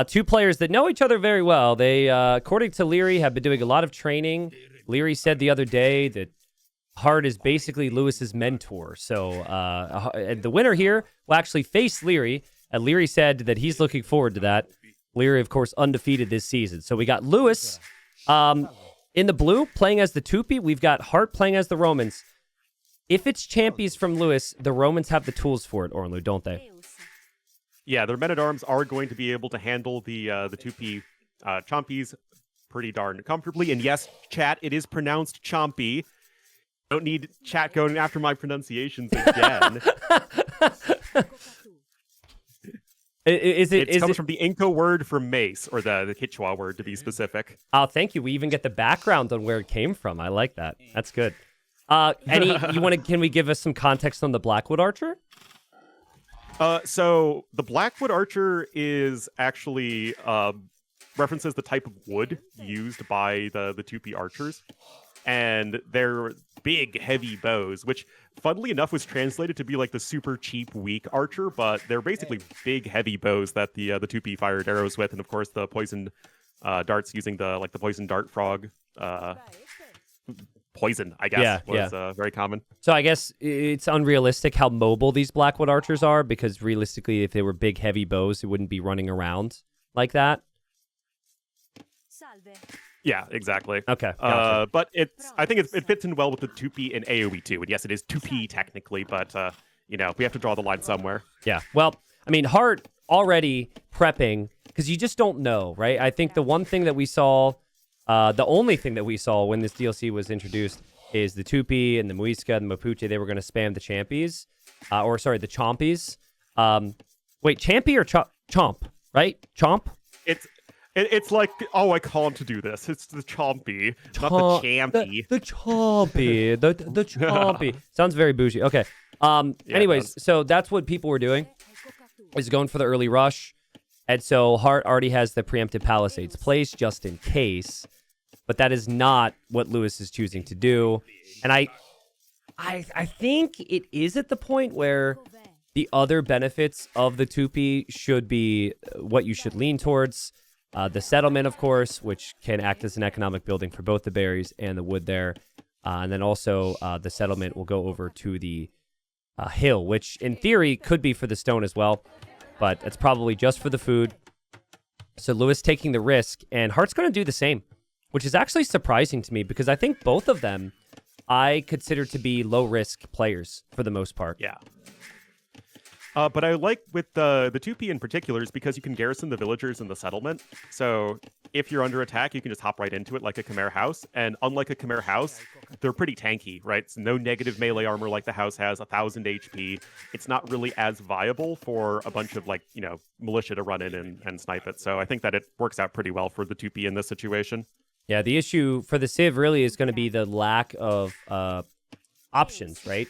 Two players that know each other very well. They, according to Leary, have been doing a lot of training. Leary said the other day that Hearttt is basically Lewis's mentor. So the winner here will actually face Leary. And Leary said that he's looking forward to that. Leary, of course, undefeated this season. So we got Lewis in the blue playing as the Tupi. We've got Hearttt playing as the Romans. If it's champions from Lewis, the Romans have the tools for it, Ornlu, don't they? Yeah, their men-at-arms are going to be able to handle the Tupi Chompies pretty darn comfortably. And yes, chat, it is pronounced Chompy. Don't need chat going after my pronunciations again. It comes from the Inca word for mace, or the Quechua word to be specific. Oh, thank you. We even get the background on where it came from. I like that. That's good. Can we give us some context on the Blackwood Archer? So the Blackwood Archer is actually references the type of wood used by the Tupi archers, and they're big, heavy bows, which, funnily enough, was translated to be like the super cheap, weak archer, but they're basically big, heavy bows that the Tupi fired arrows with, and of course the poison darts using the poison dart frog. Poison, I guess, was very common. So I guess it's unrealistic how mobile these Blackwood archers are, because realistically, if they were big, heavy bows, it wouldn't be running around like that. Yeah, exactly. Okay, gotcha. But I think it fits in well with the Tupi and AoE too. And yes, it is Tupi technically, but we have to draw the line somewhere. Yeah. Well, I mean, Hearttt already prepping, because you just don't know, right? I think the one thing that we saw. The only thing that we saw when this DLC was introduced is the Tupi and the Muisca and the Mapuche. They were going to spam the Champies. The Chompies. Wait, Champy or Chomp, right? Chomp? It's like, I call him to do this. It's the Chompy, not the Champy. The Chompy. The Chompy. Sounds very bougie. Okay. Anyways, so that's what people were doing, is going for the early rush. And so Hearttt already has the preemptive Palisades placed just in case, but that is not what Lewis is choosing to do. And I think it is at the point where the other benefits of the Tupi should be what you should lean towards. The settlement, of course, which can act as an economic building for both the berries and the wood there. And then also the settlement will go over to the hill, which in theory could be for the stone as well. But it's probably just for the food. So Lewis taking the risk, and Heartt's going to do the same, which is actually surprising to me, because I think both of them I consider to be low-risk players for the most part. Yeah. But I like with the Tupi in particular is because you can garrison the villagers in the settlement. So if you're under attack, you can just hop right into it like a Khmer house. And unlike a Khmer house, they're pretty tanky, right? So no negative melee armor like the house has, 1,000 HP. It's not really as viable for a bunch of militia to run in and snipe it. So I think that it works out pretty well for the Tupi in this situation. Yeah, the issue for the Civ really is going to be the lack of options, right?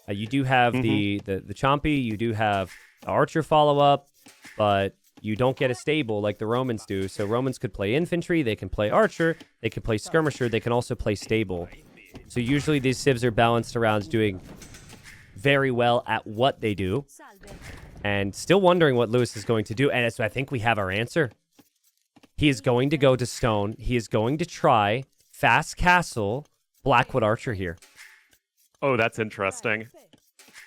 You do have the Chompy, you do have the Archer follow-up, but you don't get a stable like the Romans do. So Romans could play infantry, they can play Archer, they can play Skirmisher, they can also play stable. So usually these Civs are balanced around doing very well at what they do. And still wondering what Lewis is going to do. And so I think we have our answer. He is going to go to stone. He is going to try Fast Castle Blackwood Archer here. Oh, that's interesting.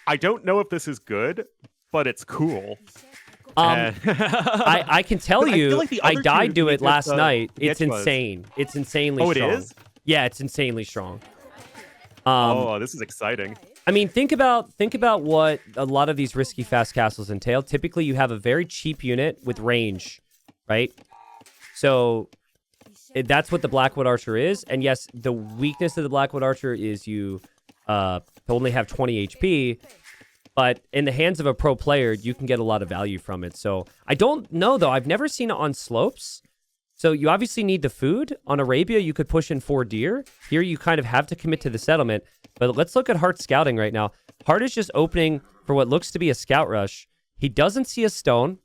I don't know if this is good, but it's cool. I can tell you, I died to it last night. It's insane. It's insanely strong. Oh, it is? Yeah, it's insanely strong. This is exciting. I mean, think about what a lot of these risky fast castles entail. Typically, you have a very cheap unit with range, right? So that's what the Blackwood Archer is. And yes, the weakness of the Blackwood Archer is you only have 20 HP, but in the hands of a pro player, you can get a lot of value from it. So I don't know, though. I've never seen it on slopes. So you obviously need the food. On Arabia, you could push in 4 deer. Here, you kind of have to commit to the settlement. But let's look at Heartt's scouting right now. Hearttt is just opening for what looks to be a scout rush. He doesn't see a stone.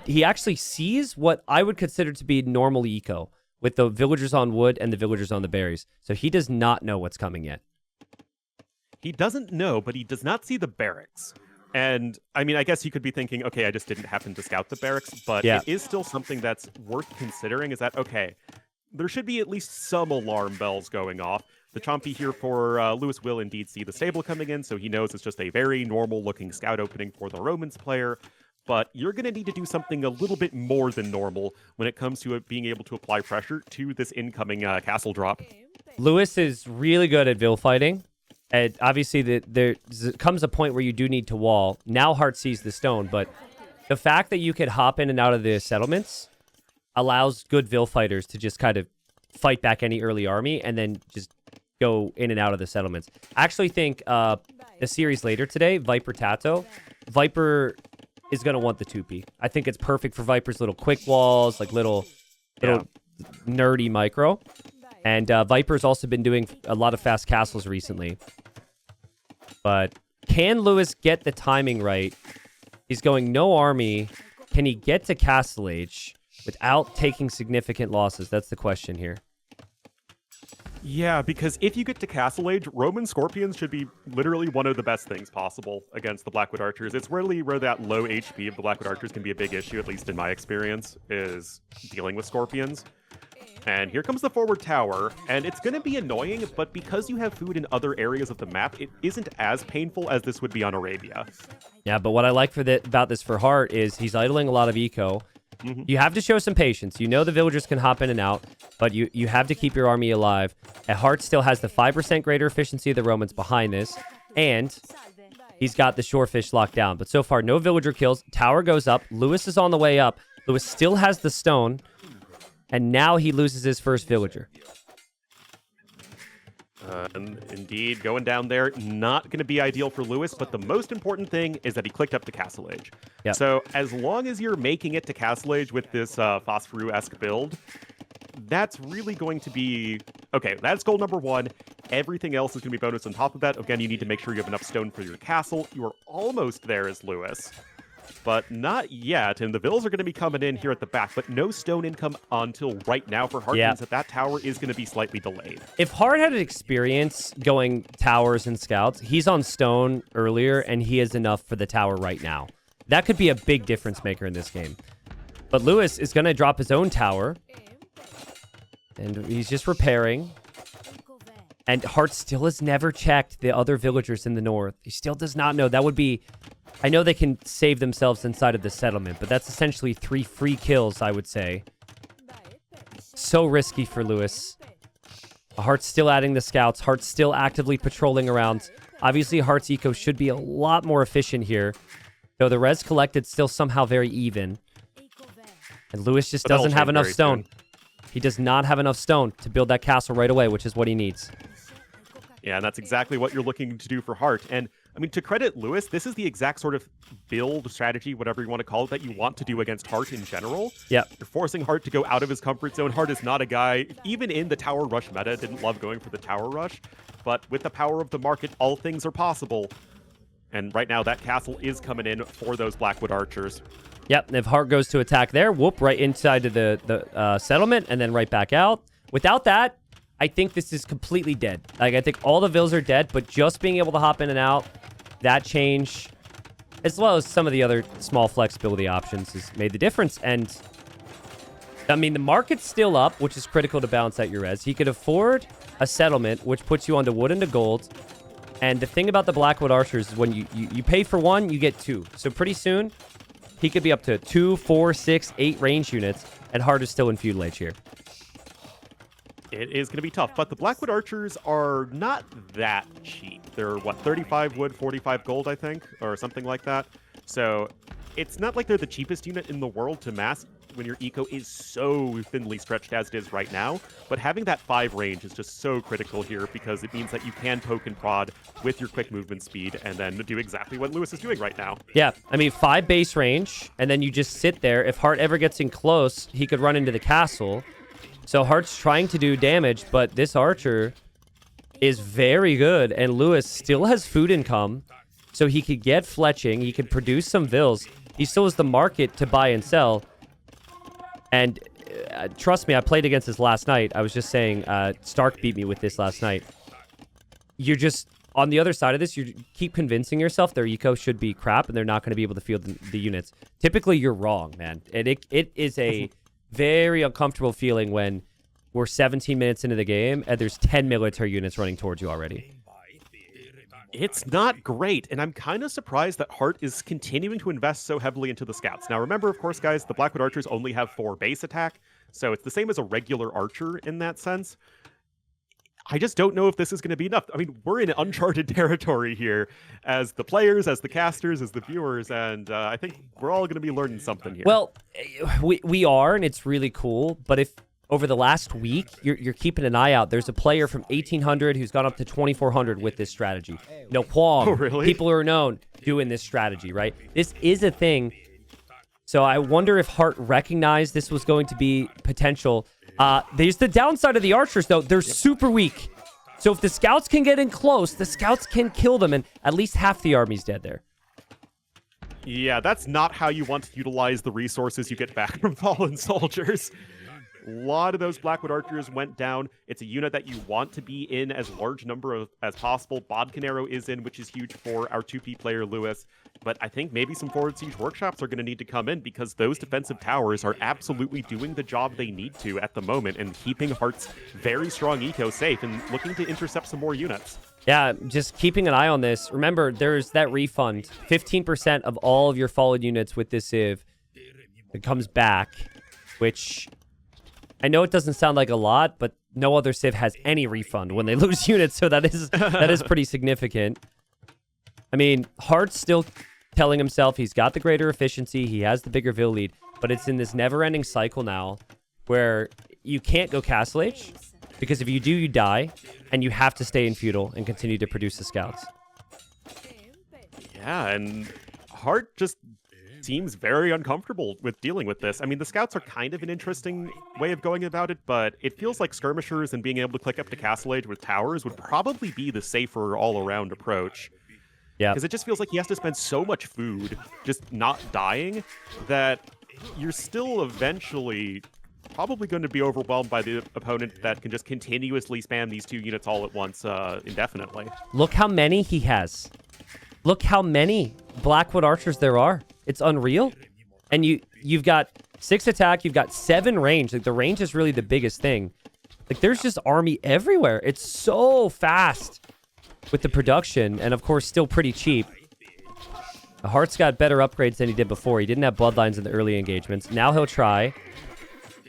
He actually sees what I would consider to be normal eco, with the villagers on wood and the villagers on the berries. So he does not know what's coming yet. He doesn't know, but he does not see the barracks. And I mean, I guess you could be thinking, okay, I just didn't happen to scout the barracks, but Yeah. it is still something that's worth considering. Is that okay? There should be at least some alarm bells going off. The Chompy here for Lewis will indeed see the stable coming in, so he knows it's just a very normal-looking scout opening for the Romans player. But you're going to need to do something a little bit more than normal when it comes to being able to apply pressure to this incoming castle drop. Lewis is really good at Vil fighting. And obviously, there comes a point where you do need to wall. Now Hearttt sees the stone, but the fact that you could hop in and out of the settlements allows good Vil fighters to just kind of fight back any early army and then just go in and out of the settlements. I actually think the series later today, Viper Tato, Viper is going to want the 2P. I think it's perfect for Viper's little quick walls, like little nerdy micro. And Viper's also been doing a lot of fast castles recently. But can Lewis get the timing right? He's going no army. Can he get to Castle Age without taking significant losses? That's the question here. Yeah, because if you get to Castle Age, Roman Scorpions should be literally one of the best things possible against the Blackwood Archers. It's rarely where that low HP of the Blackwood Archers can be a big issue, at least in my experience, is dealing with Scorpions. And here comes the forward tower, and it's going to be annoying, but because you have food in other areas of the map, it isn't as painful as this would be on Arabia. Yeah, but what I like about this for Hearttt is he's idling a lot of eco. Mm-hmm. You have to show some patience. You know the villagers can hop in and out, but you have to keep your army alive. And Hearttt still has the 5% greater efficiency of the Romans behind this, and he's got the shorefish locked down. But so far, no villager kills. Tower goes up. Lewis is on the way up. Lewis still has the stone. And now he loses his first villager. And indeed, going down there, not going to be ideal for Lewis, but the most important thing is that he clicked up to Castle Age. Yep. So as long as you're making it to Castle Age with this Phosphoru-esque build, that's really going to be... Okay, that's goal number one. Everything else is going to be bonus on top of that. Again, you need to make sure you have enough stone for your castle. You are almost there as Lewis. But not yet, and the Vils are going to be coming in here at the back, but no stone income until right now for Hearttt, means that tower is going to be slightly delayed. If Hearttt had an experience going towers and scouts, he's on stone earlier, and he has enough for the tower right now. That could be a big difference maker in this game. But Lewis is going to drop his own tower, and he's just repairing. And Hearttt still has never checked the other villagers in the north. He still does not know. That would be... I know they can save themselves inside of the settlement, but that's essentially 3 free kills, I would say. So risky for Lewis. Heartt's still adding the scouts. Heartt's still actively patrolling around. Obviously, Heartt's eco should be a lot more efficient here, though the res collected still somehow very even. And Lewis just doesn't have enough stone. He does not have enough stone to build that castle right away, which is what he needs. Yeah, and that's exactly what you're looking to do for Hearttt. And I mean, to credit Lewis, this is the exact sort of build strategy, whatever you want to call it, that you want to do against Hearttt in general. Yeah. You're forcing Hearttt to go out of his comfort zone. Hearttt is not a guy, even in the tower rush meta, didn't love going for the tower rush. But with the power of the market, all things are possible. And right now, that castle is coming in for those Blackwood Archers. Yep, and if Hearttt goes to attack there, whoop, right inside of the settlement, and then right back out. Without that, I think this is completely dead. Like, I think all the Vils are dead, but just being able to hop in and out, that change, as well as some of the other small flexibility options, has made the difference. And, I mean, the market's still up, which is critical to balance out your res. He could afford a settlement, which puts you onto wood and to gold. And the thing about the Blackwood Archers is when you pay for 1, you get 2. So pretty soon, he could be up to 2, 4, 6, 8 range units, and Hearttt is still in feudal age here. It is going to be tough, but the Blackwood Archers are not that cheap. They're, what, 35 wood, 45 gold, I think, or something like that. So it's not like they're the cheapest unit in the world to mass when your eco is so thinly stretched as it is right now. But having that 5 range is just so critical here because it means that you can poke and prod with your quick movement speed and then do exactly what Lewis is doing right now. Yeah, I mean, 5 base range, and then you just sit there. If Hearttt ever gets in close, he could run into the castle. So Heartt's trying to do damage, but this archer is very good, and Lewis still has food income, so he could get fletching, he could produce some Vils. He still has the market to buy and sell. And trust me, I played against this last night. I was just saying, Stark beat me with this last night. You're just on the other side of this, you keep convincing yourself their eco should be crap and they're not going to be able to field the units. Typically, you're wrong, man. And it is a very uncomfortable feeling when we're 17 minutes into the game and there's 10 military units running towards you already. It's not great, and I'm kind of surprised that Hearttt is continuing to invest so heavily into the scouts. Now, remember, of course, guys, the Blackwood archers only have 4 base attack, so it's the same as a regular archer in that sense. I just don't know if this is going to be enough. I mean, we're in uncharted territory here as the players, as the casters, as the viewers, and I think we're all going to be learning something here. Well, we are, and it's really cool, but if over the last week, you're keeping an eye out. There's a player from 1800 who's gone up to 2400 with this strategy. No Quam. Oh, really? People who are known doing this strategy, right? This is a thing. So I wonder if Hearttt recognized this was going to be potential. There's the downside of the archers, though. They're super weak. So if the scouts can get in close, the scouts can kill them, and at least half the army's dead there. Yeah, that's not how you want to utilize the resources you get back from fallen soldiers. A lot of those Blackwood archers went down. It's a unit that you want to be in as large number as possible. Bodcanero is in, which is huge for our 2P player, Lewis. But I think maybe some forward siege workshops are going to need to come in because those defensive towers are absolutely doing the job they need to at the moment and keeping Heartt's very strong eco safe and looking to intercept some more units. Yeah, just keeping an eye on this. Remember, there's that refund. 15% of all of your fallen units with this civ, it comes back, which I know it doesn't sound like a lot, but no other civ has any refund when they lose units, so that is pretty significant. I mean, Heartt's still telling himself he's got the greater efficiency, he has the bigger vill lead, but it's in this never-ending cycle now where you can't go Castle Age, because if you do, you die, and you have to stay in feudal and continue to produce the scouts. Yeah, and Hearttt just seems very uncomfortable with dealing with this. I mean, the scouts are kind of an interesting way of going about it, but it feels like skirmishers and being able to click up to Castle Age with towers would probably be the safer all-around approach. Yeah. Because it just feels like he has to spend so much food just not dying that you're still eventually probably going to be overwhelmed by the opponent that can just continuously spam these 2 units all at once indefinitely. Look how many he has. Look how many Blackwood archers there are. It's unreal. And you've got 6 attack, you've got 7 range. Like, the range is really the biggest thing. Like, there's just army everywhere. It's so fast with the production, and of course, still pretty cheap. Heartt's got better upgrades than he did before. He didn't have bloodlines in the early engagements. Now he'll try.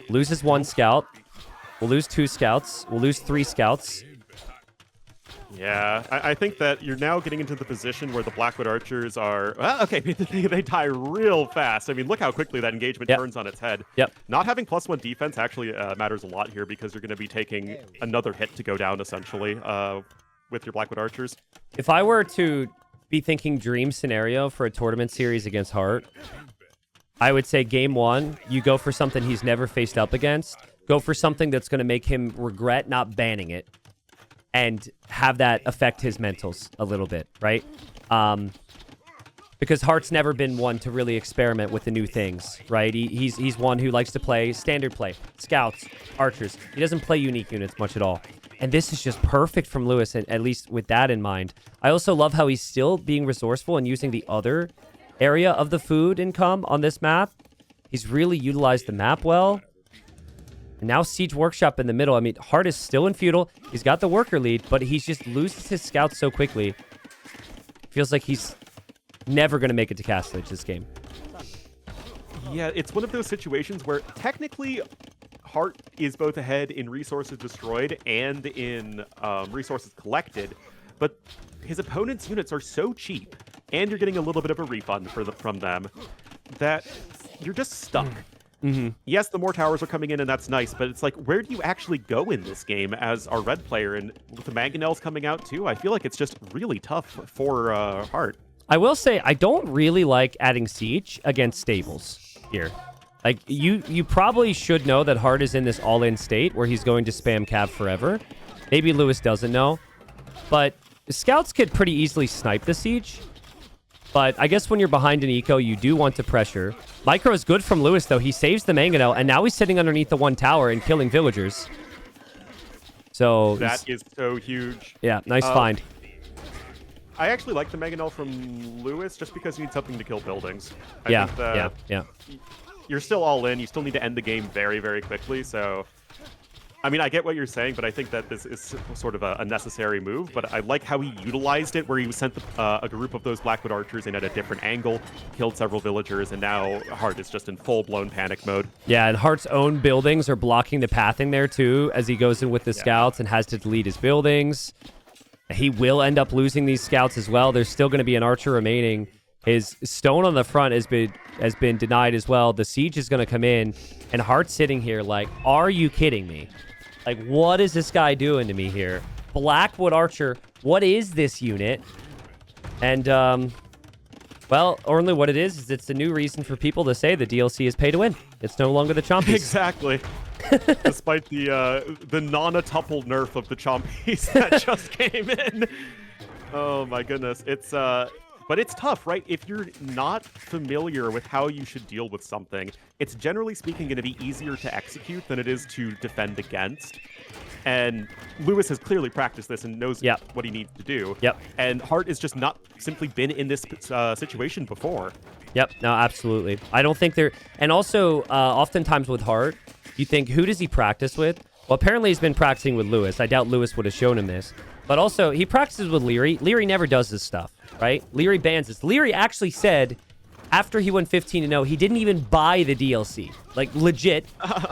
Loses 1 scout. We'll lose 2 scouts. We'll lose 3 scouts. Yeah, I think that you're now getting into the position where the Blackwood archers are... Well, okay, they die real fast. I mean, look how quickly that engagement turns on its head. Yep. Not having +1 defense actually matters a lot here because you're going to be taking another hit to go down, essentially, with your Blackwood archers. If I were to be thinking dream scenario for a tournament series against Hearttt, I would say game 1, you go for something he's never faced up against. Go for something that's going to make him regret not banning it and have that affect his mentals a little bit, right? Because Heartt's never been one to really experiment with the new things, right? He's one who likes to play standard play, scouts, archers. He doesn't play unique units much at all. And this is just perfect from Lewis, at least with that in mind. I also love how he's still being resourceful and using the other area of the food income on this map. He's really utilized the map well. And now Siege Workshop in the middle. I mean, Hearttt is still in feudal. He's got the worker lead, but he's just loses his scouts so quickly. Feels like he's never going to make it to Castle Age this game. Yeah, it's one of those situations where technically Hearttt is both ahead in resources destroyed and in resources collected, but his opponent's units are so cheap, and you're getting a little bit of a refund from them, that you're just stuck. Mm-hmm. Yes, the more towers are coming in, and that's nice, but it's like, where do you actually go in this game as our red player? And with the Mangonels coming out too, I feel like it's just really tough for Hearttt. I will say, I don't really like adding Siege against stables here. Like, you probably should know that Hearttt is in this all-in state where he's going to spam Cav forever. Maybe Lewis doesn't know. But scouts could pretty easily snipe the Siege. But I guess when you're behind an eco, you do want to pressure. Micro is good from Lewis, though. He saves the Mangonel, and now he's sitting underneath the 1 tower and killing villagers. So that is so huge. Yeah, nice find. I actually like the Mangonel from Lewis just because you need something to kill buildings. Yeah, think that yeah. You're still all in. You still need to end the game very, very quickly. So, I mean, I get what you're saying, but I think that this is sort of a necessary move. But I like how he utilized it, where he sent a group of those Blackwood archers in at a different angle, killed several villagers, and now Hearttt is just in full-blown panic mode. Yeah, and Heartt's own buildings are blocking the pathing there, too, as he goes in with the scouts and has to delete his buildings. He will end up losing these scouts as well. There's still going to be an archer remaining. His stone on the front has been denied as well. The siege is going to come in, and Heartt's sitting here like, are you kidding me? Like, what is this guy doing to me here? Blackwood Archer, what is this unit? And, well, only what it is it's a new reason for people to say the DLC is pay to win. It's no longer the Chompies. Exactly. Despite the non-tuple nerf of the Chompies that just came in. Oh, my goodness. But it's tough, right? If you're not familiar with how you should deal with something, it's generally speaking going to be easier to execute than it is to defend against. And Lewis has clearly practiced this and knows what he needs to do. Yep. And Hearttt has just not simply been in this situation before. Yep. No, absolutely. I don't think they're... And also, oftentimes with Hearttt, you think, who does he practice with? Well, apparently he's been practicing with Lewis. I doubt Lewis would have shown him this. But also, he practices with Leary. Leary never does this stuff, right? Leary bans this. Leary actually said, after he went 15-0, he didn't even buy the DLC. Like, legit,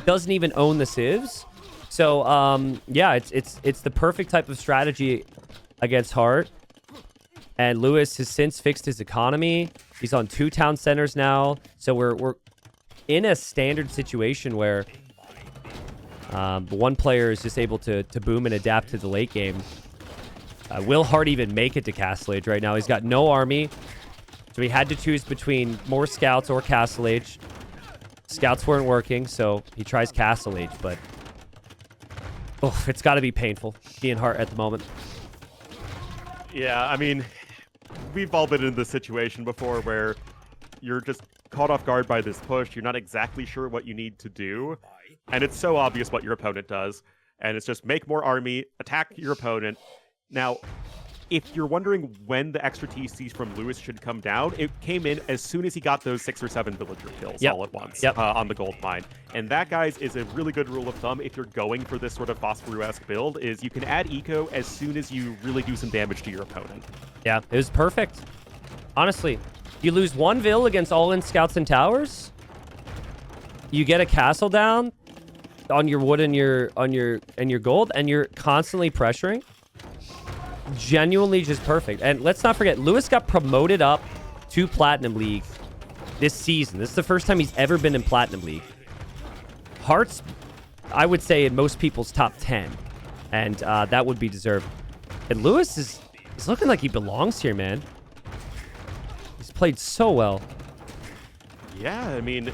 doesn't even own the civs. So, yeah, it's the perfect type of strategy against Hearttt. And Lewis has since fixed his economy. He's on 2 town centers now. So we're in a standard situation where one player is just able to boom and adapt to the late game. Will Hearttt even make it to Castle Age right now? He's got no army. So he had to choose between more scouts or Castle Age. Scouts weren't working, so he tries Castle Age, but... Oh, it's got to be painful being Hearttt at the moment. Yeah, I mean, we've all been in this situation before where you're just caught off guard by this push. You're not exactly sure what you need to do. And it's so obvious what your opponent does. And it's just make more army, attack your opponent. Now, if you're wondering when the extra TCs from Lewis should come down, it came in as soon as he got those 6 or 7 villager kills all at once on the gold mine. And that, guys, is a really good rule of thumb if you're going for this sort of Phosphoru-esque build, is you can add eco as soon as you really do some damage to your opponent. Yeah, it was perfect. Honestly, you lose 1 vill against all-in scouts and towers. You get a castle down on your wood and your gold, and you're constantly pressuring. Genuinely just perfect. And let's not forget, Lewis got promoted up to Platinum League this season. This is the first time he's ever been in Platinum League. Heartt's, I would say, in most people's top 10. And that would be deserved. And Lewis is looking like he belongs here, man. He's played so well. Yeah, I mean,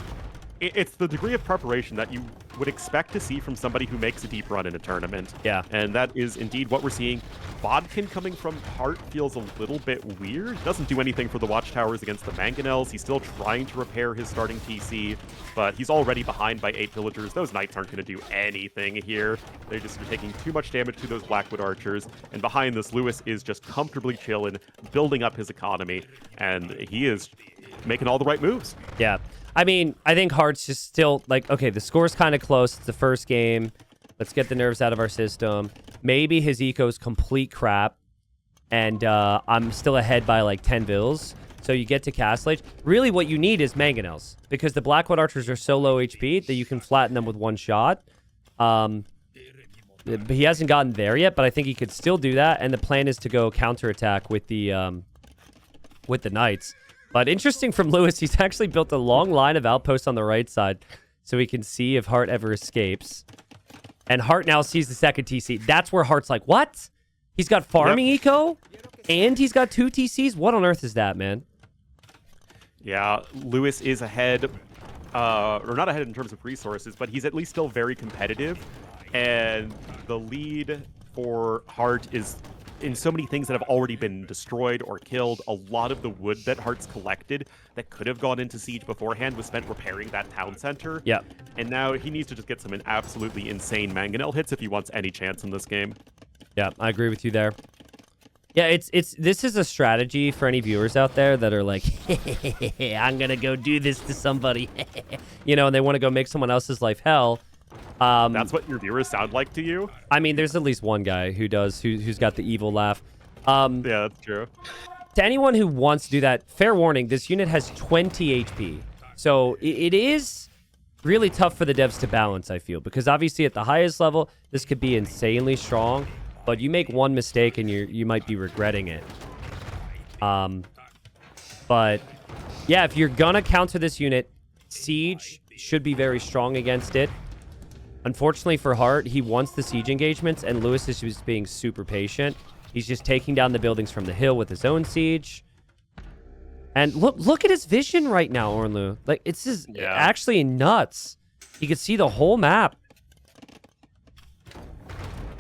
it's the degree of preparation that you would expect to see from somebody who makes a deep run in a tournament. Yeah. And that is indeed what we're seeing. Bodkin coming from Hearttt feels a little bit weird. Doesn't do anything for the Watchtowers against the Mangonels. He's still trying to repair his starting TC, but he's already behind by 8 villagers. Those Knights aren't going to do anything here. They're just taking too much damage to those Blackwood archers. And behind this, Lewis is just comfortably chilling, building up his economy, and he is making all the right moves. Yeah. I mean, I think Heartt's just still like, okay, the score's kind of close. It's the first game. Let's get the nerves out of our system. Maybe his eco's complete crap, and I'm still ahead by like 10 vills. So you get to Castle Age. Really what you need is Mangonels, because the Blackwood archers are so low HP that you can flatten them with 1 shot. He hasn't gotten there yet, but I think he could still do that, and the plan is to go counterattack with the Knights. But interesting from Lewis, he's actually built a long line of outposts on the right side so he can see if Hearttt ever escapes. And Hearttt now sees the second TC. That's where Heartt's like, what? He's got farming eco? And he's got 2 TCs? What on earth is that, man? Yeah, Lewis is ahead, or not ahead in terms of resources, but he's at least still very competitive. And the lead for Hearttt is in so many things that have already been destroyed or killed. A lot of the wood that Heartt's collected that could have gone into siege beforehand was spent repairing that town center. Yeah. And now he needs to just get some absolutely insane Mangonel hits if he wants any chance in this game. Yeah, I agree with you there. Yeah, this is a strategy for any viewers out there that are like, I'm gonna go do this to somebody, and they want to go make someone else's life hell. That's what your viewers sound like to you? I mean, there's at least one guy who's got the evil laugh. Yeah, that's true. To anyone who wants to do that, fair warning, this unit has 20 HP. So it is really tough for the devs to balance, I feel, because obviously at the highest level, this could be insanely strong, but you make one mistake and you might be regretting it. But yeah, if you're gonna counter this unit, Siege should be very strong against it. Unfortunately for Heartt, he wants the siege engagements, and Lewis is just being super patient. He's just taking down the buildings from the hill with his own siege. And look at his vision right now, Ornlu. Like, it's just actually nuts. He could see the whole map.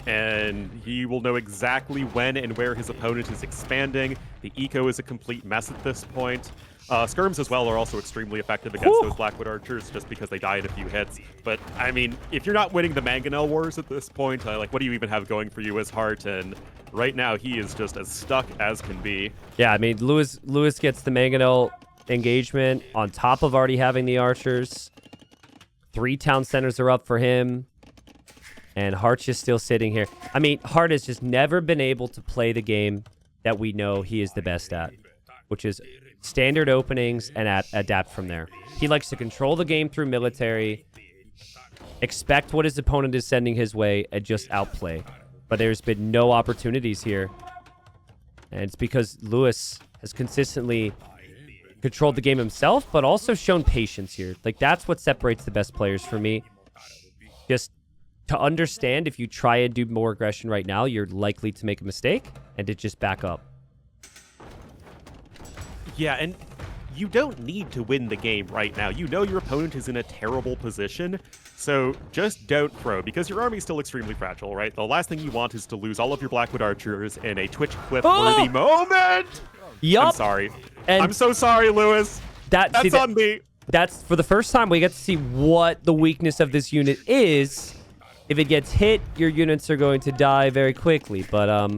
And he will know exactly when and where his opponent is expanding. The eco is a complete mess at this point. Skirms as well are also extremely effective against those Blackwood archers just because they die in a few hits. But, I mean, if you're not winning the Mangonel Wars at this point, like, what do you even have going for you as Heartt? And right now, he is just as stuck as can be. Yeah, I mean, Lewis gets the Mangonel engagement on top of already having the archers. 3 town centers are up for him. And Heartt's just still sitting here. I mean, Heartt has just never been able to play the game that we know he is the best at, which is standard openings and adapt from there. He likes to control the game through military, expect what his opponent is sending his way, and just outplay. But there's been no opportunities here. And it's because Lewis has consistently controlled the game himself, but also shown patience here. Like, that's what separates the best players for me. Just to understand if you try and do more aggression right now, you're likely to make a mistake and to just back up. Yeah, and you don't need to win the game right now. You know your opponent is in a terrible position, so just don't throw, because your army's still extremely fragile, right? The last thing you want is to lose all of your Blackwood archers in a Twitch clip-worthy moment! Yup. I'm sorry. And I'm so sorry, Lewis. That's on me. That's, for the first time, we get to see what the weakness of this unit is. If it gets hit, your units are going to die very quickly, but,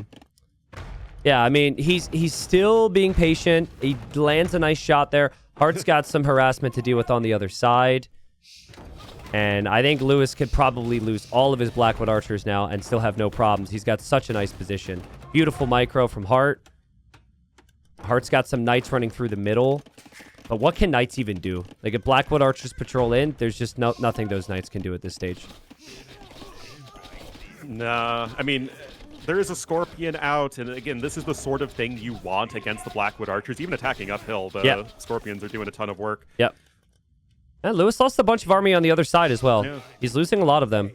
yeah, I mean, he's still being patient. He lands a nice shot there. Heartt's got some harassment to deal with on the other side. And I think Lewis could probably lose all of his Blackwood archers now and still have no problems. He's got such a nice position. Beautiful micro from Heartt. Heartt's got some knights running through the middle. But what can knights even do? Like, if Blackwood archers patrol in, there's just nothing those knights can do at this stage. Nah, I mean, there is a Scorpion out, and again, this is the sort of thing you want against the Blackwood archers. Even attacking uphill, the Scorpions are doing a ton of work. Yep. And Lewis lost a bunch of army on the other side as well. Yeah. He's losing a lot of them.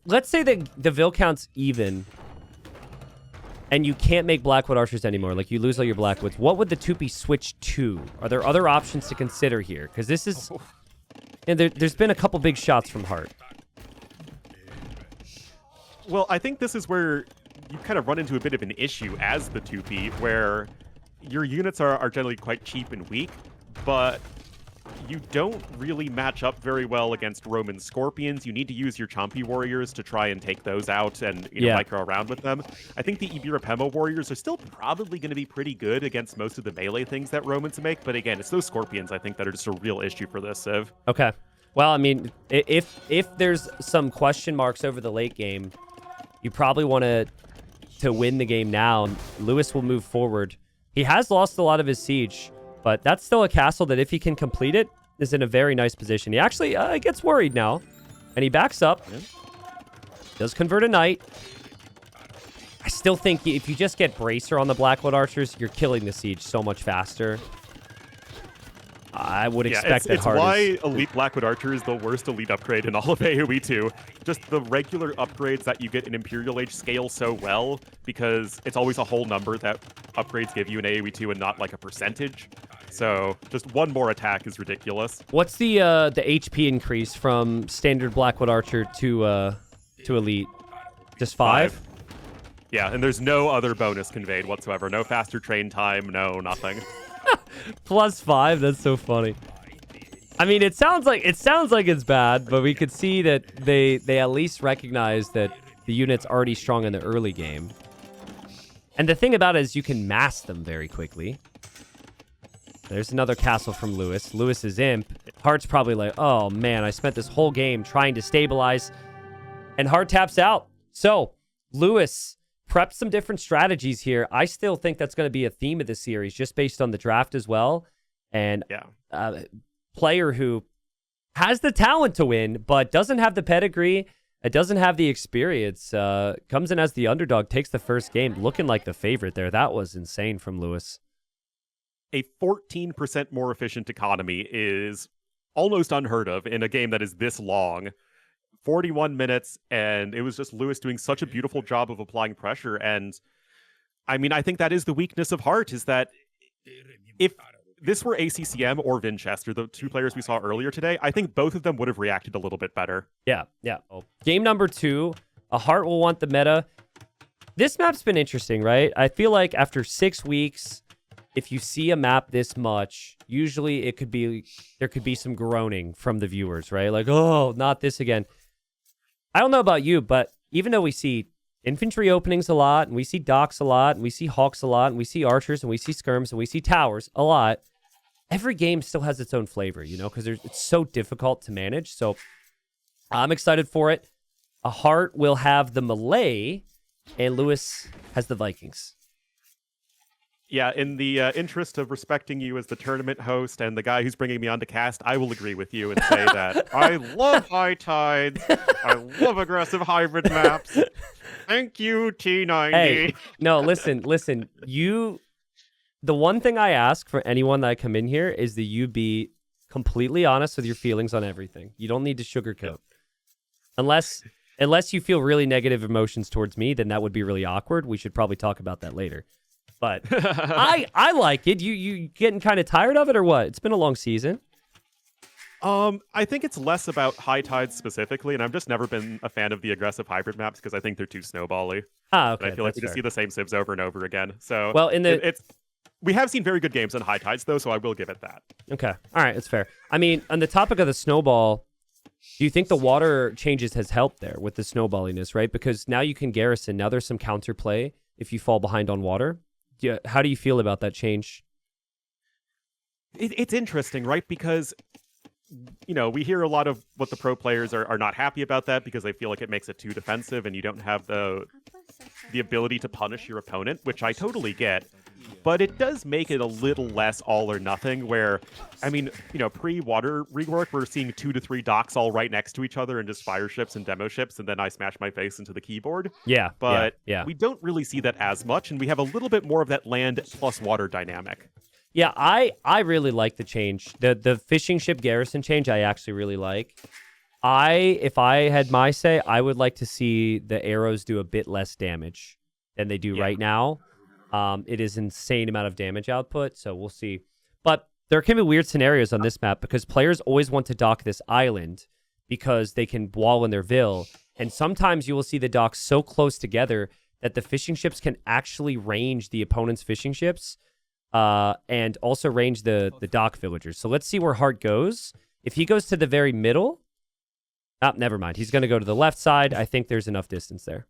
Let's say that the Vil count's even, and you can't make Blackwood archers anymore. Like, you lose all your Blackwoods. What would the 2P switch to? Are there other options to consider here? Because this is... And there's been a couple big shots from Heartt. Well, I think this is where you kind of run into a bit of an issue as the 2P, where your units are generally quite cheap and weak, but you don't really match up very well against Roman Scorpions. You need to use your Chompy warriors to try and take those out and micro around with them. I think the Ibirapemo warriors are still probably going to be pretty good against most of the melee things that Romans make, but again, it's those Scorpions, I think, that are just a real issue for this Civ. Okay. Well, I mean, if there's some question marks over the late game, you probably want to win the game now. Lewis will move forward. He has lost a lot of his siege, but that's still a castle that if he can complete it, is in a very nice position. He actually gets worried now, and he backs up. Does convert a knight. I still think if you just get Bracer on the Blackwood archers, you're killing the siege so much faster. I would expect that Heartt why Elite Blackwood Archer is the worst elite upgrade in all of AoE 2. Just the regular upgrades that you get in Imperial Age scale so well, because it's always a whole number that upgrades give you in AoE 2 and not like a percentage. So just one more attack is ridiculous. What's the HP increase from standard Blackwood Archer to Elite? Just 5? Yeah, and there's no other bonus conveyed whatsoever. No faster train time, no nothing. +5, that's so funny. I mean, it sounds like it's bad, but we could see that they at least recognize that the unit's already strong in the early game. And the thing about it is you can mass them very quickly. There's another castle from Lewis. Lewis's imp. Heartt's probably like, oh man, I spent this whole game trying to stabilize. And Heartt taps out. So, Lewis prepped some different strategies here. I still think that's going to be a theme of the series, just based on the draft as well. And player who has the talent to win, but doesn't have the pedigree. It doesn't have the experience. Comes in as the underdog, takes the first game, looking like the favorite there. That was insane from Lewis. A 14% more efficient economy is almost unheard of in a game that is this long. 41 minutes, and it was just Lewis doing such a beautiful job of applying pressure. And I mean, I think that is the weakness of Heartt, is that if this were ACCM or Vinchester, the two players we saw earlier today, I think both of them would have reacted a little bit better. Yeah. Game number 2, Heartt will want the meta. This map's been interesting, right? I feel like after 6 weeks, if you see a map this much, usually there could be some groaning from the viewers, right? Like, oh, not this again. I don't know about you, but even though we see infantry openings a lot, and we see docks a lot, and we see hawks a lot, and we see archers, and we see skirms, and we see towers a lot, every game still has its own flavor, because it's so difficult to manage. So I'm excited for it. Heartt will have the Malay, and Lewis has the Vikings. Yeah, in the interest of respecting you as the tournament host and the guy who's bringing me on to cast, I will agree with you and say that I love high tides. I love aggressive hybrid maps. Thank you, T90. Hey, no, listen. The one thing I ask for anyone that I come in here is that you be completely honest with your feelings on everything. You don't need to sugarcoat. Unless you feel really negative emotions towards me, then that would be really awkward. We should probably talk about that later. But I like it. You getting kind of tired of it or what? It's been a long season. I think it's less about high tides specifically, and I've just never been a fan of the aggressive hybrid maps because I think they're too snowbally. Okay. And I feel like we just see the same civs over and over again. So well, we have seen very good games on high tides though, so I will give it that. Okay, all right, that's fair. I mean, on the topic of the snowball, do you think the water changes has helped there with the snowballiness, right? Because now you can garrison. Now there's some counterplay if you fall behind on water. How do you feel about that change? It's interesting, right? Because, we hear a lot of what the pro players are not happy about that because they feel like it makes it too defensive and you don't have the ability to punish your opponent, which I totally get. But it does make it a little less all or nothing where, pre-water rework, we're seeing 2 to 3 docks all right next to each other and just fire ships and demo ships, and then I smash my face into the keyboard. Yeah. But yeah. We don't really see that as much, and we have a little bit more of that land plus water dynamic. Yeah, I really like the change. The fishing ship garrison change I actually really like. If I had my say, I would like to see the arrows do a bit less damage than they do right now. It is insane amount of damage output, so we'll see. But there can be weird scenarios on this map because players always want to dock this island because they can wall in their vill. And sometimes you will see the docks so close together that the fishing ships can actually range the opponent's fishing ships and also range the dock villagers. So let's see where Heartt goes. If he goes to the very middle, never mind. He's going to go to the left side. I think there's enough distance there.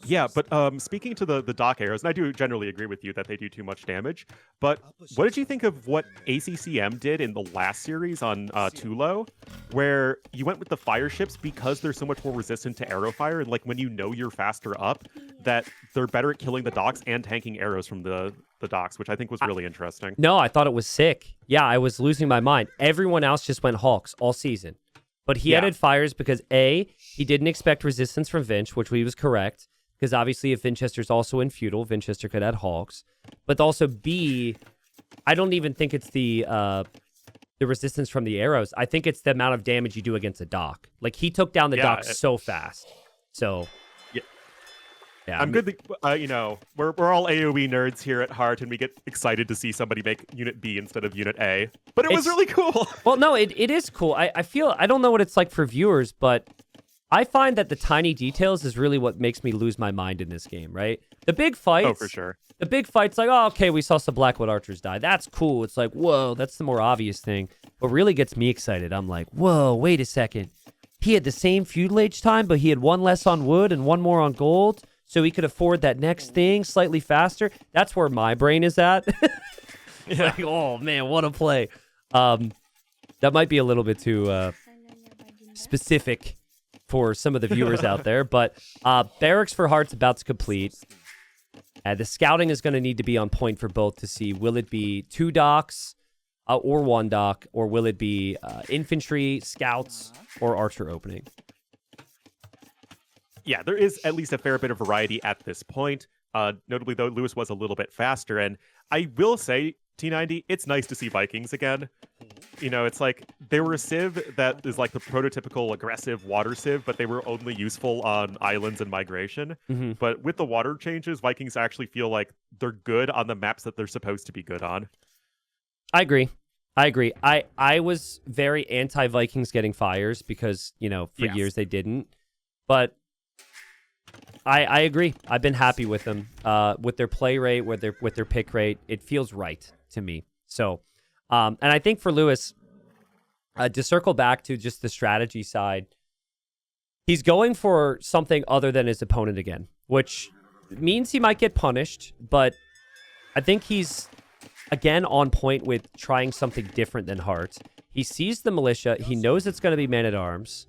Yeah, but speaking to the dock arrows, and I do generally agree with you that they do too much damage, but what did you think of what ACCM did in the last series on Tulo, where you went with the fire ships because they're so much more resistant to arrow fire, and when you're faster up, that they're better at killing the docks and tanking arrows from the docks, which I think was really interesting. No, I thought it was sick. Yeah, I was losing my mind. Everyone else just went Hawks all season. But he added fires because A, he didn't expect resistance from Vinch, which he was correct. Because obviously, if Vinchester's also in feudal, Vinchester could add Hawks. But also B, I don't even think it's the resistance from the arrows. I think it's the amount of damage you do against a dock. He took down the dock so fast. So yeah, I'm good. We're all AoE nerds here at Heartt, and we get excited to see somebody make Unit B instead of Unit A. But it was really cool. Well, no, it is cool. I don't know what it's like for viewers, but I find that the tiny details is really what makes me lose my mind in this game, right? The big fights. Oh, for sure. The big fights, okay, we saw some Blackwood archers die. That's cool. It's whoa, that's the more obvious thing. What really gets me excited, I'm like, whoa, wait a second. He had the same feudal age time, but he had 1 less on wood and 1 more on gold. so he could afford that next thing slightly faster. That's where my brain is at. It's like, oh man, what a play. That might be a little bit too specific for some of the viewers out there, but barracks for Heartt's about to complete. The scouting is going to need to be on point for both to see, will it be 2 docks or 1 dock, or will it be infantry, scouts, or archer opening? Yeah, there is at least a fair bit of variety at this point. Notably, though, Lewis was a little bit faster, and I will say, T90, it's nice to see Vikings again. You know, it's like they were a civ that is like the prototypical aggressive water civ, but they were only useful on islands and migration. Mm-hmm. But with the water changes, Vikings actually feel like they're good on the maps that they're supposed to be good on. I agree. I was very anti-Vikings getting fires because, you know, for years they didn't. But I agree. I've been happy with them. With their play rate, with their pick rate, it feels right to me. So, and I think for Lewis, to circle back to just the strategy side, he's going for something other than his opponent again, which means he might get punished, but I think he's, again, on point with trying something different than Hearttt. He sees the militia, he knows it's going to be man-at-arms,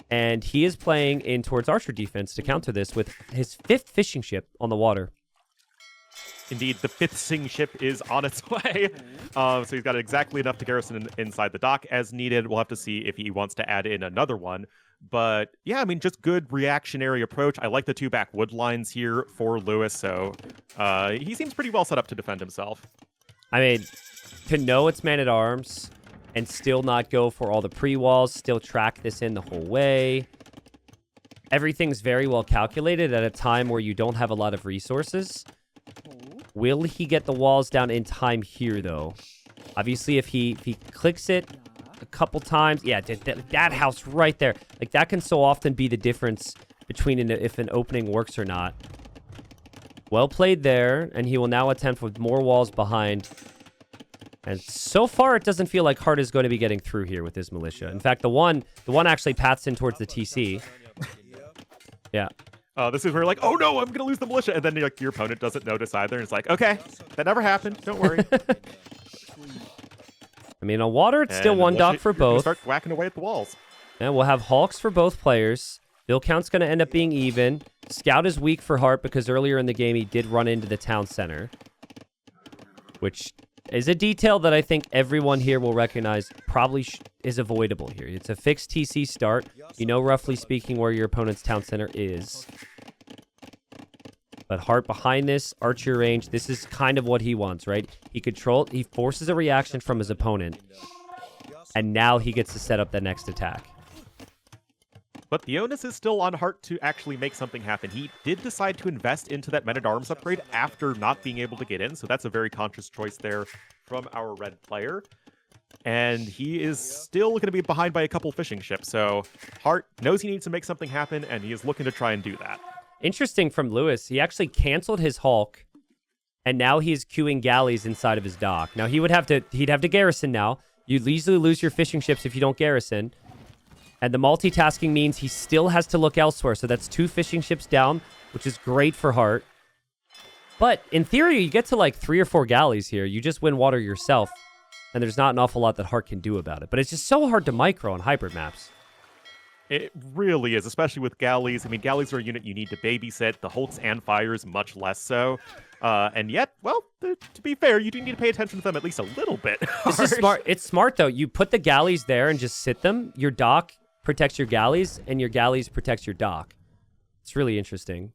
and he is playing in towards archer defense to counter this with his 5th fishing ship on the water. Indeed, the 5th fishing ship is on its way. So he's got exactly enough to garrison inside the dock as needed. We'll have to see if he wants to add in another one. But yeah, I mean, just good reactionary approach. I like the 2 back wood lines here for Lewis. So he seems pretty well set up to defend himself. I mean, to know it's man-at-arms and still not go for all the pre-walls, still track this in the whole way. Everything's very well calculated at a time where you don't have a lot of resources. Will he get the walls down in time here, though? Obviously, if he clicks it a couple times, yeah, that house right there. Like, that can so often be the difference between if an opening works or not. Well played there, and he will now attempt with more walls behind. And so far, it doesn't feel like Hearttt is going to be getting through here with his militia. In fact, the one actually pats in towards the TC. Yeah. This is where you're like, oh no, I'm going to lose the militia. And then like, your opponent doesn't notice either. And it's like, okay, that never happened. Don't worry. I mean, on water, it's still 1 dock for both. Start whacking away at the walls. And we'll have Hawks for both players. Bill count's going to end up being even. Scout is weak for Hearttt because earlier in the game he did run into the town center, which is a detail that I think everyone here will recognize probably is avoidable here. It's a fixed TC start. You know, roughly speaking, where your opponent's town center is. But Hearttt behind this, archer range, this is kind of what he wants, right? He forces a reaction from his opponent, and now he gets to set up the next attack. But the onus is still on Hearttt to actually make something happen. He did decide to invest into that men-at-arms upgrade after not being able to get in, so that's a very conscious choice there from our red player. And he is still going to be behind by a couple fishing ships, so Hearttt knows he needs to make something happen, and he is looking to try and do that. Interesting from Lewis, he actually canceled his Hulk, and now he's queuing galleys inside of his dock. Now, he'd have to garrison now. You'd easily lose your fishing ships if you don't garrison. And the multitasking means he still has to look elsewhere. So that's 2 fishing ships down, which is great for Hearttt. But in theory, you get to like 3 or 4 galleys here. You just win water yourself. And there's not an awful lot that Hearttt can do about it. But it's just so hard to micro on hybrid maps. It really is, especially with galleys. I mean, galleys are a unit you need to babysit. The Hulks and Fires, much less so. And yet, well, to be fair, you do need to pay attention to them at least a little bit. This is smart. It's smart, though. You put the galleys there and just sit them. Your dock protects your galleys, and your galleys protects your dock. It's really interesting.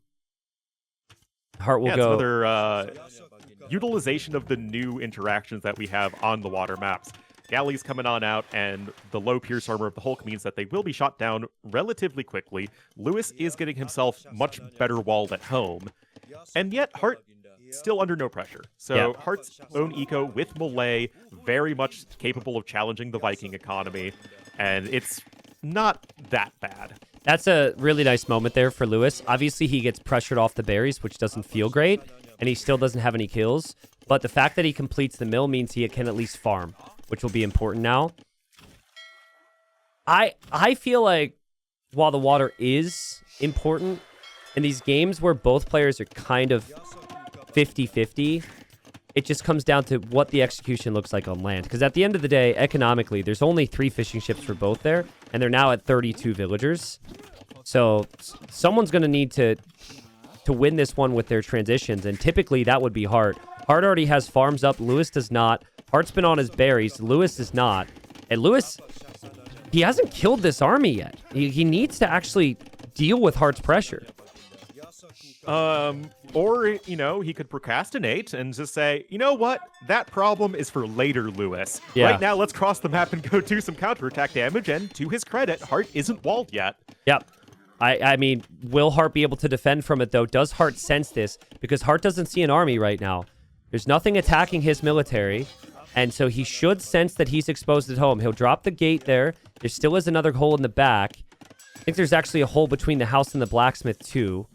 Hearttt will go. It's another utilization of the new interactions that we have on the water maps. Galleys coming on out, and the low pierce armor of the Hulk means that they will be shot down relatively quickly. Lewis is getting himself much better walled at home, and yet Hearttt still under no pressure. So Heartt's own eco with melee, very much capable of challenging the Viking economy, and it's not that bad. That's a really nice moment there for Lewis. Obviously, he gets pressured off the berries, which doesn't feel great, and he still doesn't have any kills. But the fact that he completes the mill means he can at least farm, which will be important now. I feel like while the water is important, in these games where both players are kind of 50-50, it just comes down to what the execution looks like on land. Because at the end of the day, economically, there's only 3 fishing ships for both there, and they're now at 32 villagers. So someone's going to need to win this one with their transitions, and typically that would be Heartt. Heartt already has farms up. Lewis does not. Heartt's been on his berries. Lewis is not. And Lewis, he hasn't killed this army yet. He needs to actually deal with Heartt's pressure. Or, he could procrastinate and just say, you know what? That problem is for later, Lewis. Yeah. Right now, let's cross the map and go do some counterattack damage, and to his credit, Heartt isn't walled yet. Yep. I mean, will Heartt be able to defend from it, though? Does Heartt sense this? Because Heartt doesn't see an army right now. There's nothing attacking his military, and so he should sense that he's exposed at home. He'll drop the gate there. There still is another hole in the back. I think there's actually a hole between the house and the blacksmith, too.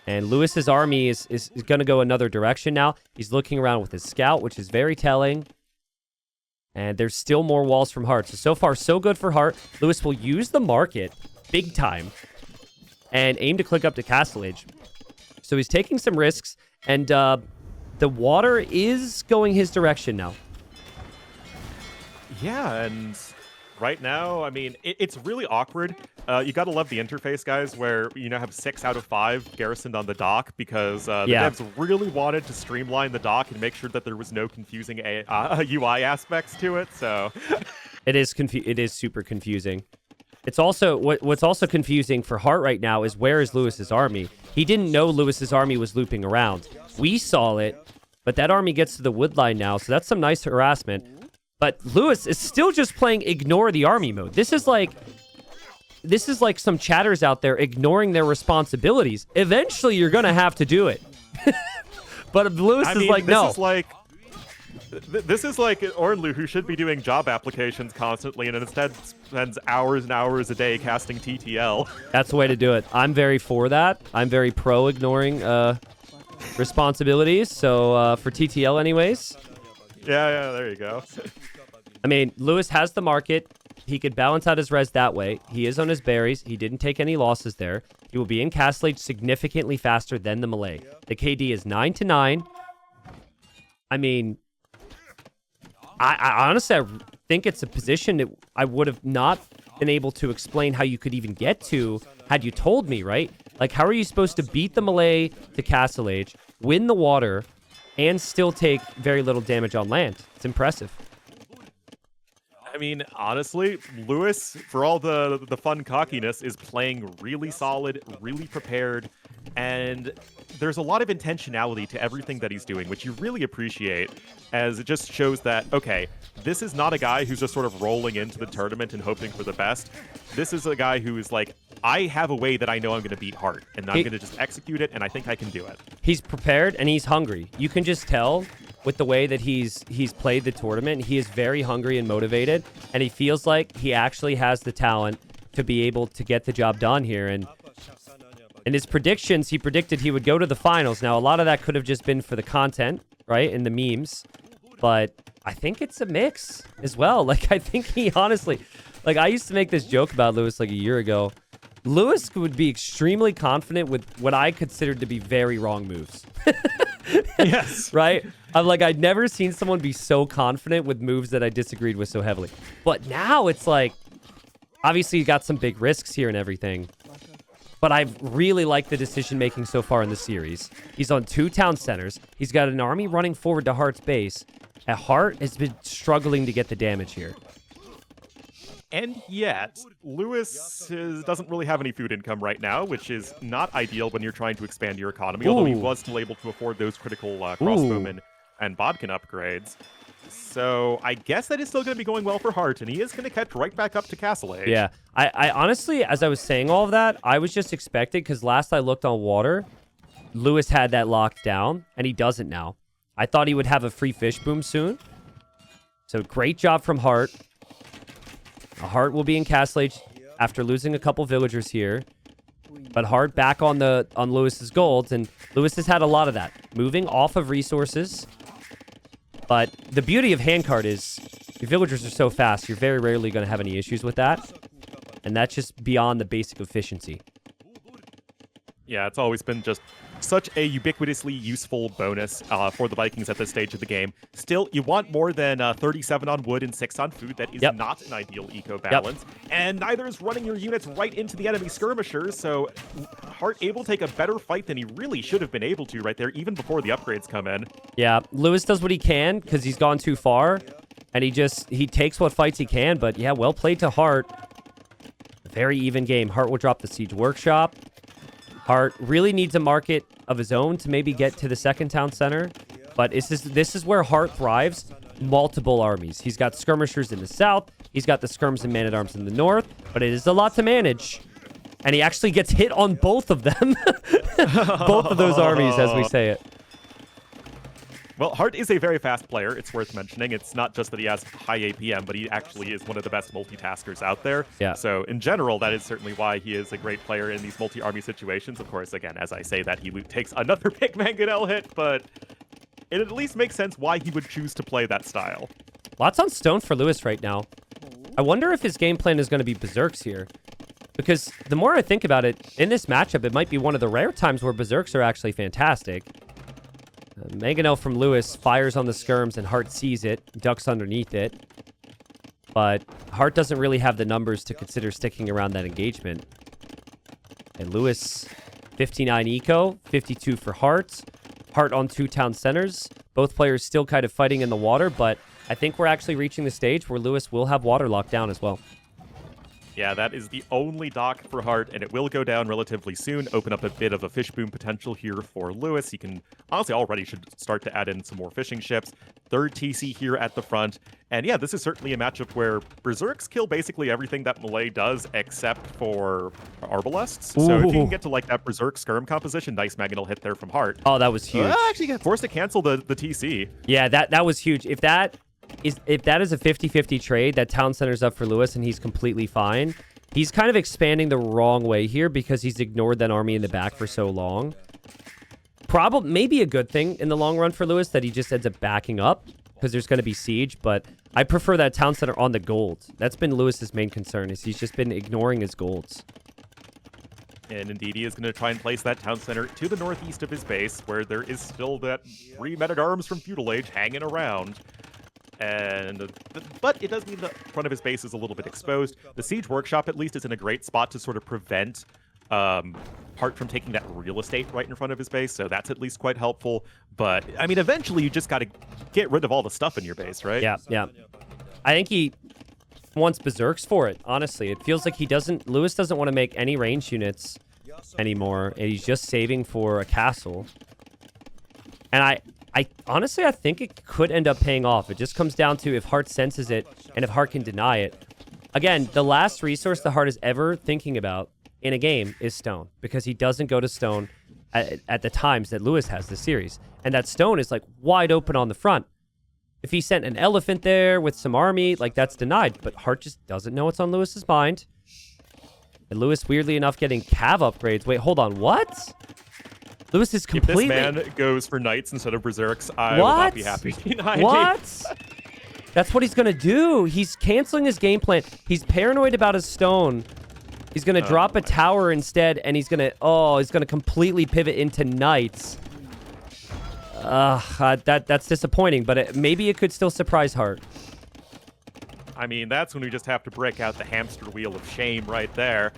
And Lewis's army is going to go another direction now. He's looking around with his scout, which is very telling. And there's still more walls from Heartt. So far, so good for Heartt. Lewis will use the market big time and aim to click up to Castle Age. So he's taking some risks, and the water is going his direction now. Yeah, and right now, I mean, it's really awkward. You gotta love the interface, guys, where you now have 6 out of 5 garrisoned on the dock because the devs really wanted to streamline the dock and make sure that there was no confusing UI aspects to it. So it is super confusing. It's also what's also confusing for Heartt right now is where is Lewis's army? He didn't know Lewis's army was looping around. We saw it, but that army gets to the wood line now, so that's some nice harassment. But Lewis is still just playing ignore the army mode. This is like some chatters out there ignoring their responsibilities. Eventually, you're gonna have to do it. But Lewis is like, no. This is like Ornlu, who should be doing job applications constantly and instead spends hours and hours a day casting TTL. That's the way to do it. I'm very for that. I'm very pro ignoring responsibilities. So for TTL anyways. Yeah, there you go. I mean, Lewis has the market. He could balance out his res that way. He is on his berries. He didn't take any losses there. He will be in Castle Age significantly faster than the Malay. The KD is 9-9. I mean, I honestly, I think it's a position that I would have not been able to explain how you could even get to had you told me, right? Like, how are you supposed to beat the Malay to Castle Age, win the water, and still take very little damage on land? It's impressive. I mean, honestly, Lewis, for all the fun cockiness, is playing really solid, really prepared, and there's a lot of intentionality to everything that he's doing, which you really appreciate, as it just shows that, okay, this is not a guy who's just sort of rolling into the tournament and hoping for the best. This is a guy who is like, I have a way that I know I'm going to beat Heartt, and I'm going to just execute it, and I think I can do it. He's prepared, and he's hungry. You can just tell with the way that he's played the tournament. He is very hungry and motivated, and he feels like he actually has the talent to be able to get the job done here. And in his predictions, he predicted he would go to the finals. Now, a lot of that could have just been for the content, right, and the memes, but I think it's a mix as well. Like, I think he honestly, like, I used to make this joke about Lewis like a year ago. Lewis would be extremely confident with what I considered to be very wrong moves. Yes. Right? I'm like, I'd never seen someone be so confident with moves that I disagreed with so heavily. But now it's like, obviously you got some big risks here and everything. But I really like the decision-making so far in the series. He's on 2 town centers. He's got an army running forward to Heartt's base. And Heartt has been struggling to get the damage here. And yet, Lewis doesn't really have any food income right now, which is not ideal when you're trying to expand your economy, although he was still able to afford those critical crossbowmen and bodkin upgrades. So I guess that is still going to be going well for Heartt, and he is going to catch right back up to Castle Age. Yeah, I honestly, as I was saying all of that, I was just expecting, because last I looked on water, Lewis had that locked down, and he doesn't now. I thought he would have a free fish boom soon. So great job from Heartt. Heartt will be in Castle Age after losing a couple villagers here. But Heartt back on Lewis's golds, and Lewis has had a lot of that. Moving off of resources. But the beauty of handcart is your villagers are so fast, you're very rarely going to have any issues with that. And that's just beyond the basic efficiency. Yeah, it's always been just such a ubiquitously useful bonus for the Vikings at this stage of the game. Still, you want more than 37 on wood and 6 on food. That is not an ideal eco balance. And neither is running your units right into the enemy skirmishers, so Hearttt able to take a better fight than he really should have been able to right there, even before the upgrades come in. Yeah, Lewis does what he can because he's gone too far, and he takes what fights he can, but yeah, well played to Hearttt. Very even game. Hearttt will drop the Siege Workshop. Hearttt really needs a market of his own to maybe get to the second town center. But this is where Hearttt thrives. Multiple armies. He's got skirmishers in the south. He's got the skirms and man-at-arms in the north. But it is a lot to manage. And he actually gets hit on both of them. Both of those armies, as we say it. Well, Hearttt is a very fast player, it's worth mentioning. It's not just that he has high APM, but he actually is one of the best multitaskers out there. Yeah. So, in general, that is certainly why he is a great player in these multi-army situations. Of course, again, as I say that, he takes another big mangonel hit, but it at least makes sense why he would choose to play that style. Lots on stone for Lewis right now. I wonder if his game plan is going to be Berserks here. Because the more I think about it, in this matchup, it might be one of the rare times where Berserks are actually fantastic. Mangonel from Lewis fires on the skirms and Hearttt sees it, ducks underneath it. But Hearttt doesn't really have the numbers to consider sticking around that engagement. And Lewis, 59 eco, 52 for Hearttt. Hearttt on 2 town centers. Both players still kind of fighting in the water, but I think we're actually reaching the stage where Lewis will have water locked down as well. Yeah, that is the only dock for Hearttt, and it will go down relatively soon, open up a bit of a fish boom potential here for Lewis. He can, honestly, already should start to add in some more fishing ships. Third TC here at the front. And yeah, this is certainly a matchup where Berserks kill basically everything that Melee does except for Arbalests. So if you can get to like that Berserk skirm composition, nice Mangonel hit there from Hearttt. Oh, that was huge. Actually got forced to cancel the TC. Yeah, that was huge. If that is a 50-50 trade, that town center's up for Lewis and he's completely fine. He's kind of expanding the wrong way here because he's ignored that army in the back for so long. Probably, maybe a good thing in the long run for Lewis that he just ends up backing up because there's going to be siege, but I prefer that town center on the gold. That's been Lewis's main concern, is he's just been ignoring his golds. And indeed, he is going to try and place that town center to the northeast of his base, where there is still that 3 men-at-arms from Feudal Age hanging around. But it does mean the front of his base is a little bit exposed. The Siege Workshop, at least, is in a great spot to sort of prevent Hearttt from taking that real estate right in front of his base, so that's at least quite helpful. But, I mean, eventually you just got to get rid of all the stuff in your base, right? Yeah. I think he wants Berserks for it, honestly. It feels like Lewis doesn't want to make any range units anymore, and he's just saving for a castle. And I honestly, I think it could end up paying off. It just comes down to if Hearttt senses it and if Hearttt can deny it. Again, the last resource the Hearttt is ever thinking about in a game is stone, because he doesn't go to stone at the times that Lewis has this series. And that stone is like wide open on the front. If he sent an elephant there with some army, like that's denied. But Hearttt just doesn't know what's on Lewis's mind. And Lewis, weirdly enough, getting cav upgrades. Wait, hold on, what? Lewis is completely... If this man goes for knights instead of berserks, I will not be happy. What? That's what he's going to do. He's canceling his game plan. He's paranoid about his stone. He's going to drop a tower instead, and he's going to completely pivot into knights. That's disappointing, but maybe it could still surprise Hearttt. I mean, that's when we just have to break out the hamster wheel of shame right there.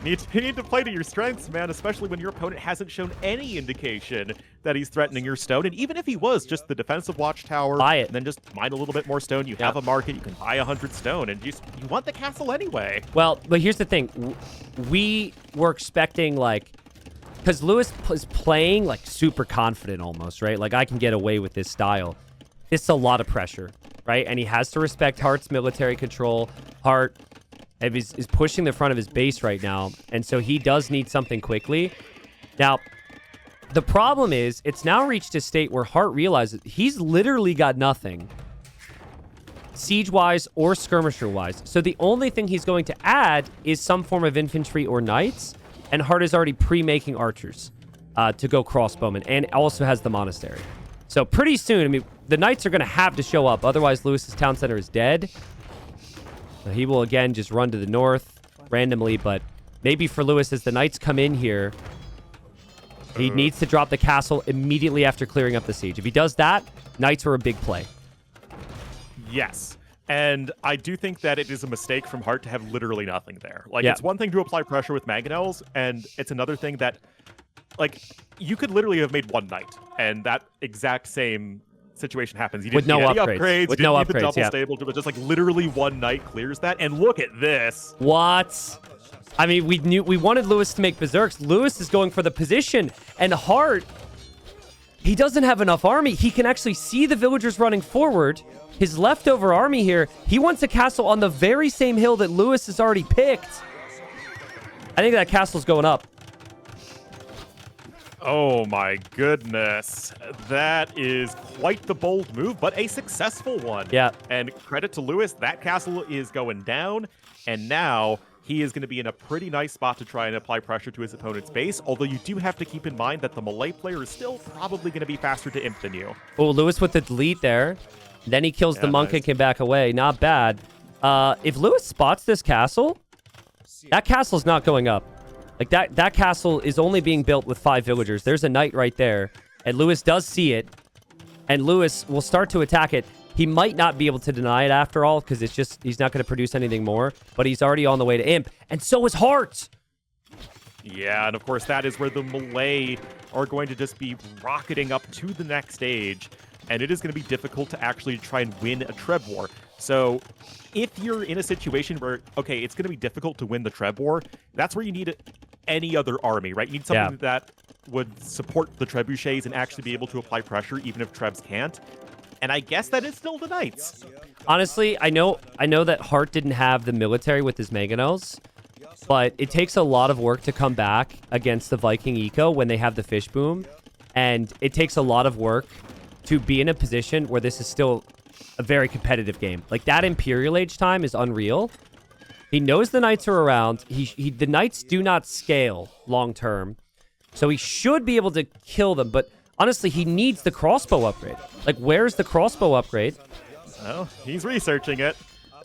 You need to play to your strengths, man, especially when your opponent hasn't shown any indication that he's threatening your stone. And even if he was just the defensive watchtower, buy it. And then just mine a little bit more stone, you have a market, you can buy 100 stone, and you want the castle anyway. Well, but here's the thing. We were expecting, like, because Lewis is playing, like, super confident almost, right? Like, I can get away with this style. It's a lot of pressure, right? And he has to respect Heartt's military control. Hearttt is pushing the front of his base right now, and so he does need something quickly. Now, the problem is, it's now reached a state where Hearttt realizes he's literally got nothing, siege-wise or skirmisher-wise. So the only thing he's going to add is some form of infantry or knights, and Hearttt is already pre-making archers to go crossbowmen, and also has the monastery. So pretty soon, I mean, the knights are going to have to show up, otherwise Lewis's town center is dead. He will, again, just run to the north randomly, but maybe for Lewis, as the knights come in here, He needs to drop the castle immediately after clearing up the siege. If he does that, knights are a big play. Yes. And I do think that it is a mistake from Hearttt to have literally nothing there. Like, Yeah. it's one thing to apply pressure with mangonels, and it's another thing that, like, you could literally have made one knight, and that exact same situation happens. You didn't With no need any upgrades. upgrades. With you didn't no need the upgrades, double yeah. stable, but just like literally one knight clears that. And look at this. What? I mean, we wanted Lewis to make berserks. Lewis is going for the position, and Hearttt, he doesn't have enough army. He can actually see the villagers running forward. His leftover army here, he wants a castle on the very same hill that Lewis has already picked. I think that castle's going up. Oh my goodness. That is quite the bold move, but a successful one. Yeah. And credit to Lewis, that castle is going down, and now he is going to be in a pretty nice spot to try and apply pressure to his opponent's base, although you do have to keep in mind that the Malay player is still probably going to be faster to imp than you. Oh, Lewis with the delete there. Then he kills the monk and can back away. Not bad. If Lewis spots this castle, that castle's not going up. Like, that castle is only being built with 5 villagers. There's a knight right there. And Lewis does see it. And Lewis will start to attack it. He might not be able to deny it after all, because it's just, he's not going to produce anything more. But he's already on the way to imp. And so is Hearttt. Yeah, and of course that is where the Malay are going to just be rocketing up to the next stage. And it is going to be difficult to actually try and win a Treb War. So if you're in a situation where, okay, it's going to be difficult to win the Treb War, that's where you need any other army, right? You need something that would support the trebuchets and actually be able to apply pressure even if Trebs can't. And I guess that is still the Knights. Honestly, I know that Hearttt didn't have the military with his mangonels, but it takes a lot of work to come back against the Viking eco when they have the fish boom. And it takes a lot of work to be in a position where this is still a very competitive game. Like, that Imperial Age time is unreal. He knows the Knights are around. The Knights do not scale long term. So he should be able to kill them. But honestly, he needs the crossbow upgrade. Like, where's the crossbow upgrade? Well, he's researching it.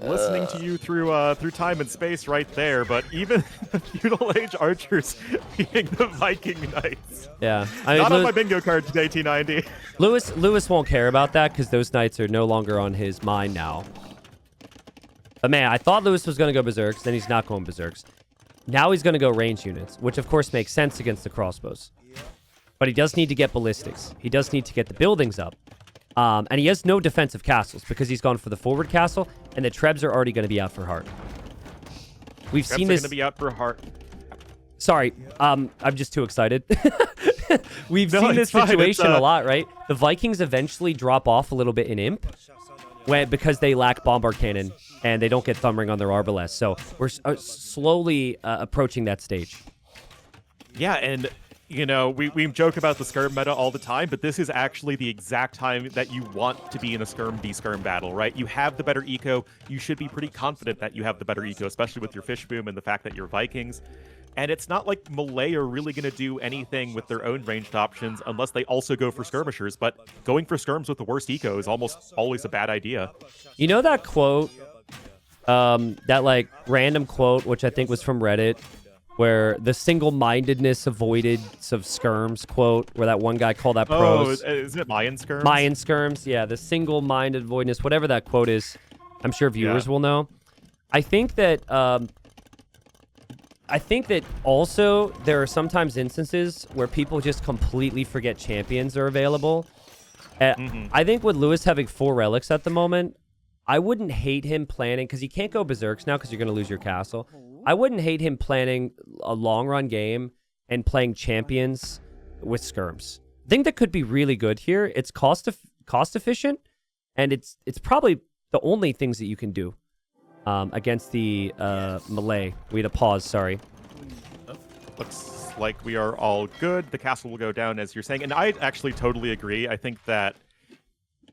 Listening to you through time and space right there, but even the feudal age archers beating the Viking knights. Yeah, not on my bingo card today, T90. Lewis won't care about that because those knights are no longer on his mind now. But man, I thought Lewis was going to go berserks, then he's not going berserks. Now he's going to go range units, which of course makes sense against the crossbows. But he does need to get ballistics. He does need to get the buildings up. And he has no defensive castles because he's gone for the forward castle, and the Trebs are already going to be out for Hearttt. We've seen this. Going to be out for Hearttt. Sorry, I'm just too excited. We've seen this situation a lot, right? The Vikings eventually drop off a little bit in Imp because they lack bombard cannon and they don't get thumb ring on their arbalest. So we're slowly approaching that stage. Yeah, and you know, we joke about the skirm meta all the time, but this is actually the exact time that you want to be in a skirm v skirm battle, right? You have the better eco. You should be pretty confident that you have the better eco, especially with your fish boom and the fact that you're Vikings. And it's not like Malay are really going to do anything with their own ranged options unless they also go for skirmishers. But going for skirms with the worst eco is almost always a bad idea. You know that quote, that like random quote, which I think was from Reddit, where the single-mindedness avoidance of skirms quote, where that one guy called that pros. Oh, isn't it Mayan skirms? Mayan skirms, yeah, the single-minded avoidance, whatever that quote is. I'm sure viewers will know. I think that also there are sometimes instances where people just completely forget champions are available. I think with Lewis having 4 relics at the moment, I wouldn't hate him planning, because he can't go berserks now because you're going to lose your castle. I wouldn't hate him planning a long-run game and playing champions with skirms. I think that could be really good here. It's cost efficient, and it's probably the only things that you can do against the Malay. We had a pause, sorry. Looks like we are all good. The castle will go down, as you're saying. And I actually totally agree. I think that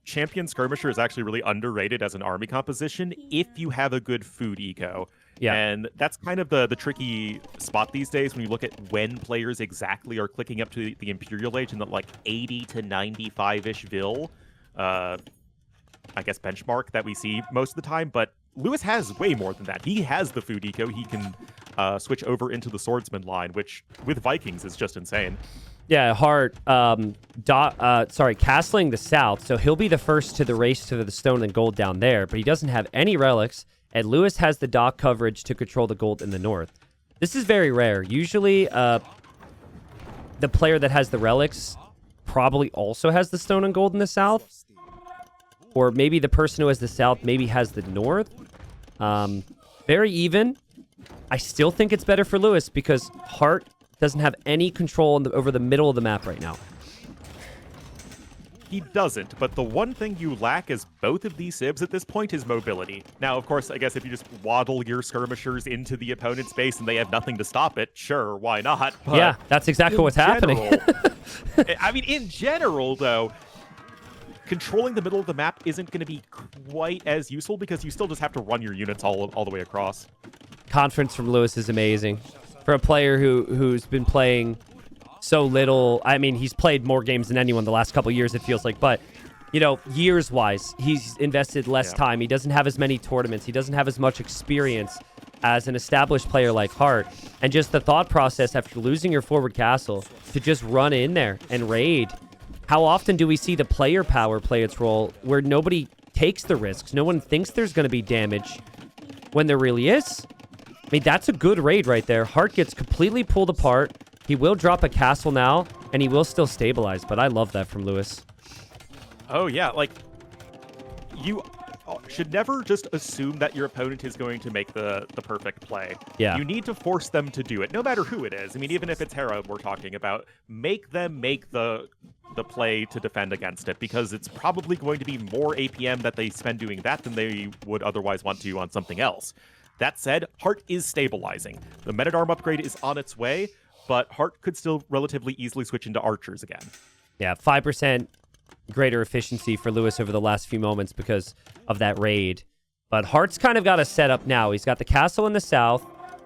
Champion Skirmisher is actually really underrated as an army composition if you have a good food eco. Yeah. And that's kind of the tricky spot these days when you look at when players exactly are clicking up to the Imperial Age in the like 80 to 95-ish Vil, I guess, benchmark that we see most of the time. But Lewis has way more than that. He has the food eco. He can switch over into the swordsman line, which with Vikings is just insane. Yeah, Hearttt, castling the south, so he'll be the first to the race to the stone and gold down there, but he doesn't have any relics, and Lewis has the dock coverage to control the gold in the north. This is very rare. Usually, the player that has the relics probably also has the stone and gold in the south, or maybe the person who has the south maybe has the north. Very even. I still think it's better for Lewis because Hearttt doesn't have any control over the middle of the map right now. He doesn't, but the one thing you lack as both of these civs at this point is mobility. Now, of course, I guess if you just waddle your skirmishers into the opponent's base and they have nothing to stop it, sure, why not? But yeah, that's exactly what's happening. I mean, in general, though, controlling the middle of the map isn't going to be quite as useful because you still just have to run your units all the way across. Confidence from Lewis is amazing. For a player who's been playing so little, I mean, he's played more games than anyone the last couple of years, it feels like. But, you know, years-wise, he's invested less time. He doesn't have as many tournaments. He doesn't have as much experience as an established player like Hearttt. And just the thought process after losing your forward castle to just run in there and raid. How often do we see the player power play its role where nobody takes the risks? No one thinks there's going to be damage when there really is. I mean, that's a good raid right there. Hearttt gets completely pulled apart. He will drop a castle now, and he will still stabilize, but I love that from Lewis. Oh, yeah, like, you should never just assume that your opponent is going to make the perfect play. Yeah. You need to force them to do it, no matter who it is. I mean, even if it's Hera we're talking about, make them make the play to defend against it, because it's probably going to be more APM that they spend doing that than they would otherwise want to on something else. That said, Hearttt is stabilizing. The Metadarm upgrade is on its way, but Hearttt could still relatively easily switch into archers again. Yeah, 5% greater efficiency for Lewis over the last few moments because of that raid. But Heartt's kind of got a setup now. He's got the castle in the south.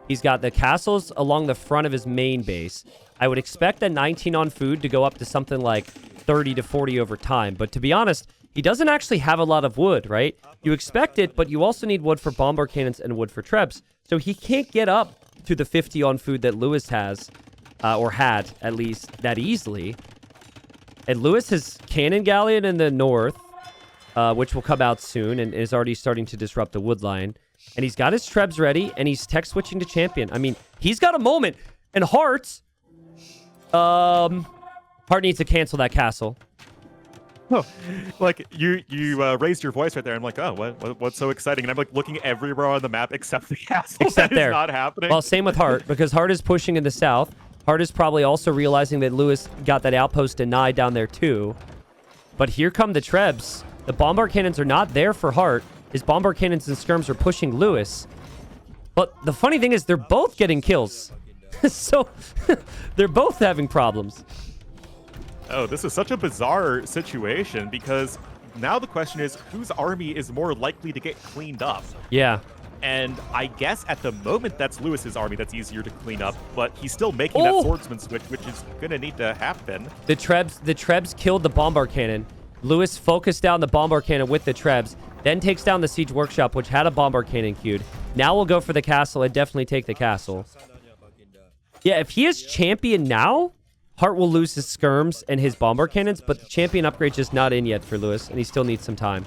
He's got the castles along the front of his main base. I would expect that 19 on food to go up to something like 30 to 40 over time. But to be honest, he doesn't actually have a lot of wood, right? You expect it, but you also need wood for bombard cannons and wood for trebs. So he can't get up to the 50 on food that Lewis has, or had, at least, that easily. And Lewis has Cannon Galleon in the north, which will come out soon and is already starting to disrupt the wood line. And he's got his trebs ready, and he's tech switching to champion. I mean, he's got a moment. And Hearttt needs to cancel that castle. Oh, like you raised your voice right there. I'm like, oh, what's so exciting? And I'm like looking everywhere on the map except the castle. Except there. Not happening. Well, same with Hearttt, because Hearttt is pushing in the south. Hearttt is probably also realizing that Lewis got that outpost denied down there too. But here come the trebs. The bombard cannons are not there for Hearttt. His bombard cannons and skirms are pushing Lewis. But the funny thing is they're both getting kills. So they're both having problems. Oh, this is such a bizarre situation because now the question is whose army is more likely to get cleaned up? Yeah. And I guess at the moment that's Lewis's army that's easier to clean up, but he's still making that swordsman switch, which is going to need to happen. The trebs killed the bombard cannon. Lewis focused down the bombard cannon with the trebs, then takes down the siege workshop, which had a bombard cannon queued. Now we'll go for the castle and definitely take the castle. Yeah, if he is champion now, Hearttt will lose his skirms and his bombard cannons, but the champion upgrade's just not in yet for Lewis, and he still needs some time.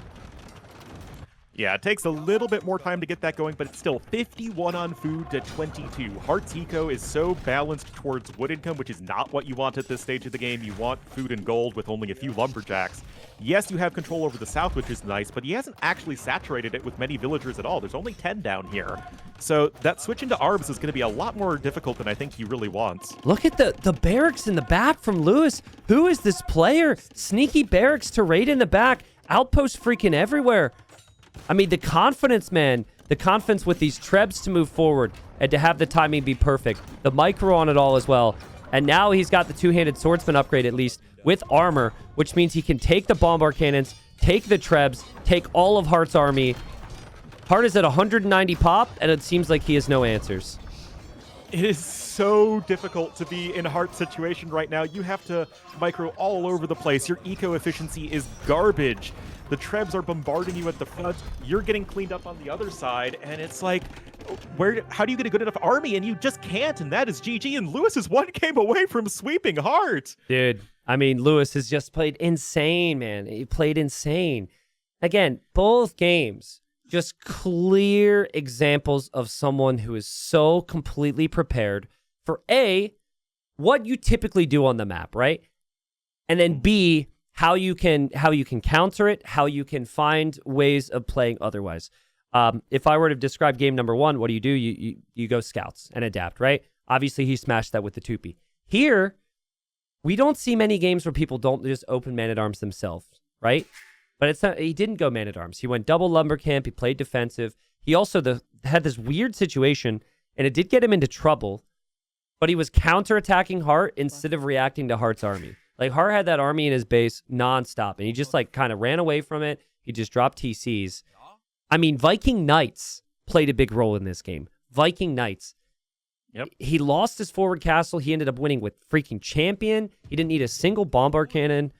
Yeah, it takes a little bit more time to get that going, but it's still 51 on food to 22. Heartt's eco is so balanced towards wood income, which is not what you want at this stage of the game. You want food and gold with only a few lumberjacks. Yes, you have control over the south, which is nice, but he hasn't actually saturated it with many villagers at all. There's only 10 down here. So that switch into arbs is going to be a lot more difficult than I think he really wants. Look at the barracks in the back from Lewis. Who is this player? Sneaky barracks to raid in the back. Outposts freaking everywhere. I mean, the confidence, man. The confidence with these trebs to move forward and to have the timing be perfect. The micro on it all as well. And now he's got the two-handed swordsman upgrade at least with armor, which means he can take the bombard cannons, take the trebs, take all of Heartt's army. Hearttt is at 190 pop, and it seems like he has no answers. It is so difficult to be in Heartt's situation right now. You have to micro all over the place. Your eco efficiency is garbage. The Trebs are bombarding you at the front. You're getting cleaned up on the other side, and it's like, how do you get a good enough army? And you just can't, and that is GG. And Lewis is one game away from sweeping Hearttt. Dude, I mean, Lewis has just played insane, man. He played insane. Again, both games, just clear examples of someone who is so completely prepared for A, what you typically do on the map, right? And then B, how you can counter it, how you can find ways of playing otherwise. If I were to describe game number one, what do? You go scouts and adapt, right? Obviously, he smashed that with the Tupi. Here, we don't see many games where people don't just open man-at-arms themselves, right? But it's not. He didn't go man-at-arms. He went double lumber camp. He played defensive. He also had this weird situation, and it did get him into trouble, but he was counter-attacking Hearttt instead of reacting to Heartt's army. Like, Hearttt had that army in his base nonstop, and he just, like, kind of ran away from it. He just dropped TCs. I mean, Viking Knights played a big role in this game. Viking Knights. Yep. He lost his forward castle. He ended up winning with freaking Champion. He didn't need a single bombard cannon.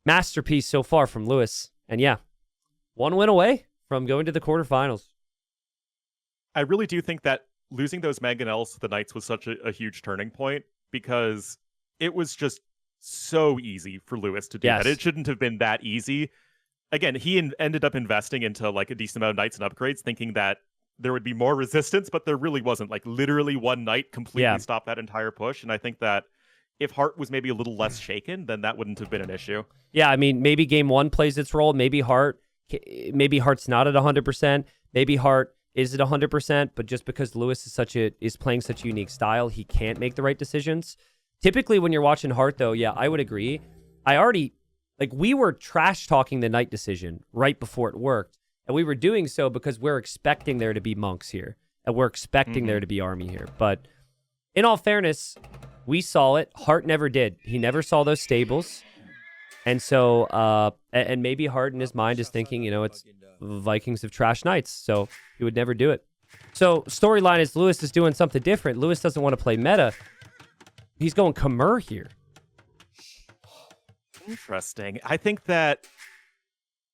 Masterpiece so far from Lewis. And yeah, one win away from going to the quarterfinals. I really do think that losing those mangonels to the Knights was such a huge turning point, because it was just so easy for Lewis to do that. It shouldn't have been that easy. Again, he ended up investing into like a decent amount of Knights and upgrades, thinking that there would be more resistance, but there really wasn't. Like, literally one Knight completely stopped that entire push. And I think that if Hearttt was maybe a little less shaken, then that wouldn't have been an issue. Yeah, I mean, maybe game one plays its role. Maybe Heartt's not at 100%. Maybe Hearttt is at 100%, but just because Lewis is playing such a unique style, he can't make the right decisions. Typically, when you're watching Hearttt, though, yeah, I would agree. We were trash-talking the Knight decision right before it worked, and we were doing so because we're expecting there to be monks here, and we're expecting there to be army here. But in all fairness, we saw it. Hearttt never did. He never saw those stables. And so, and maybe Hearttt in his mind is thinking, it's Vikings of trash Knights, so he would never do it. So, storyline is Lewis is doing something different. Lewis doesn't want to play meta. He's going Khmer here. Interesting. I think that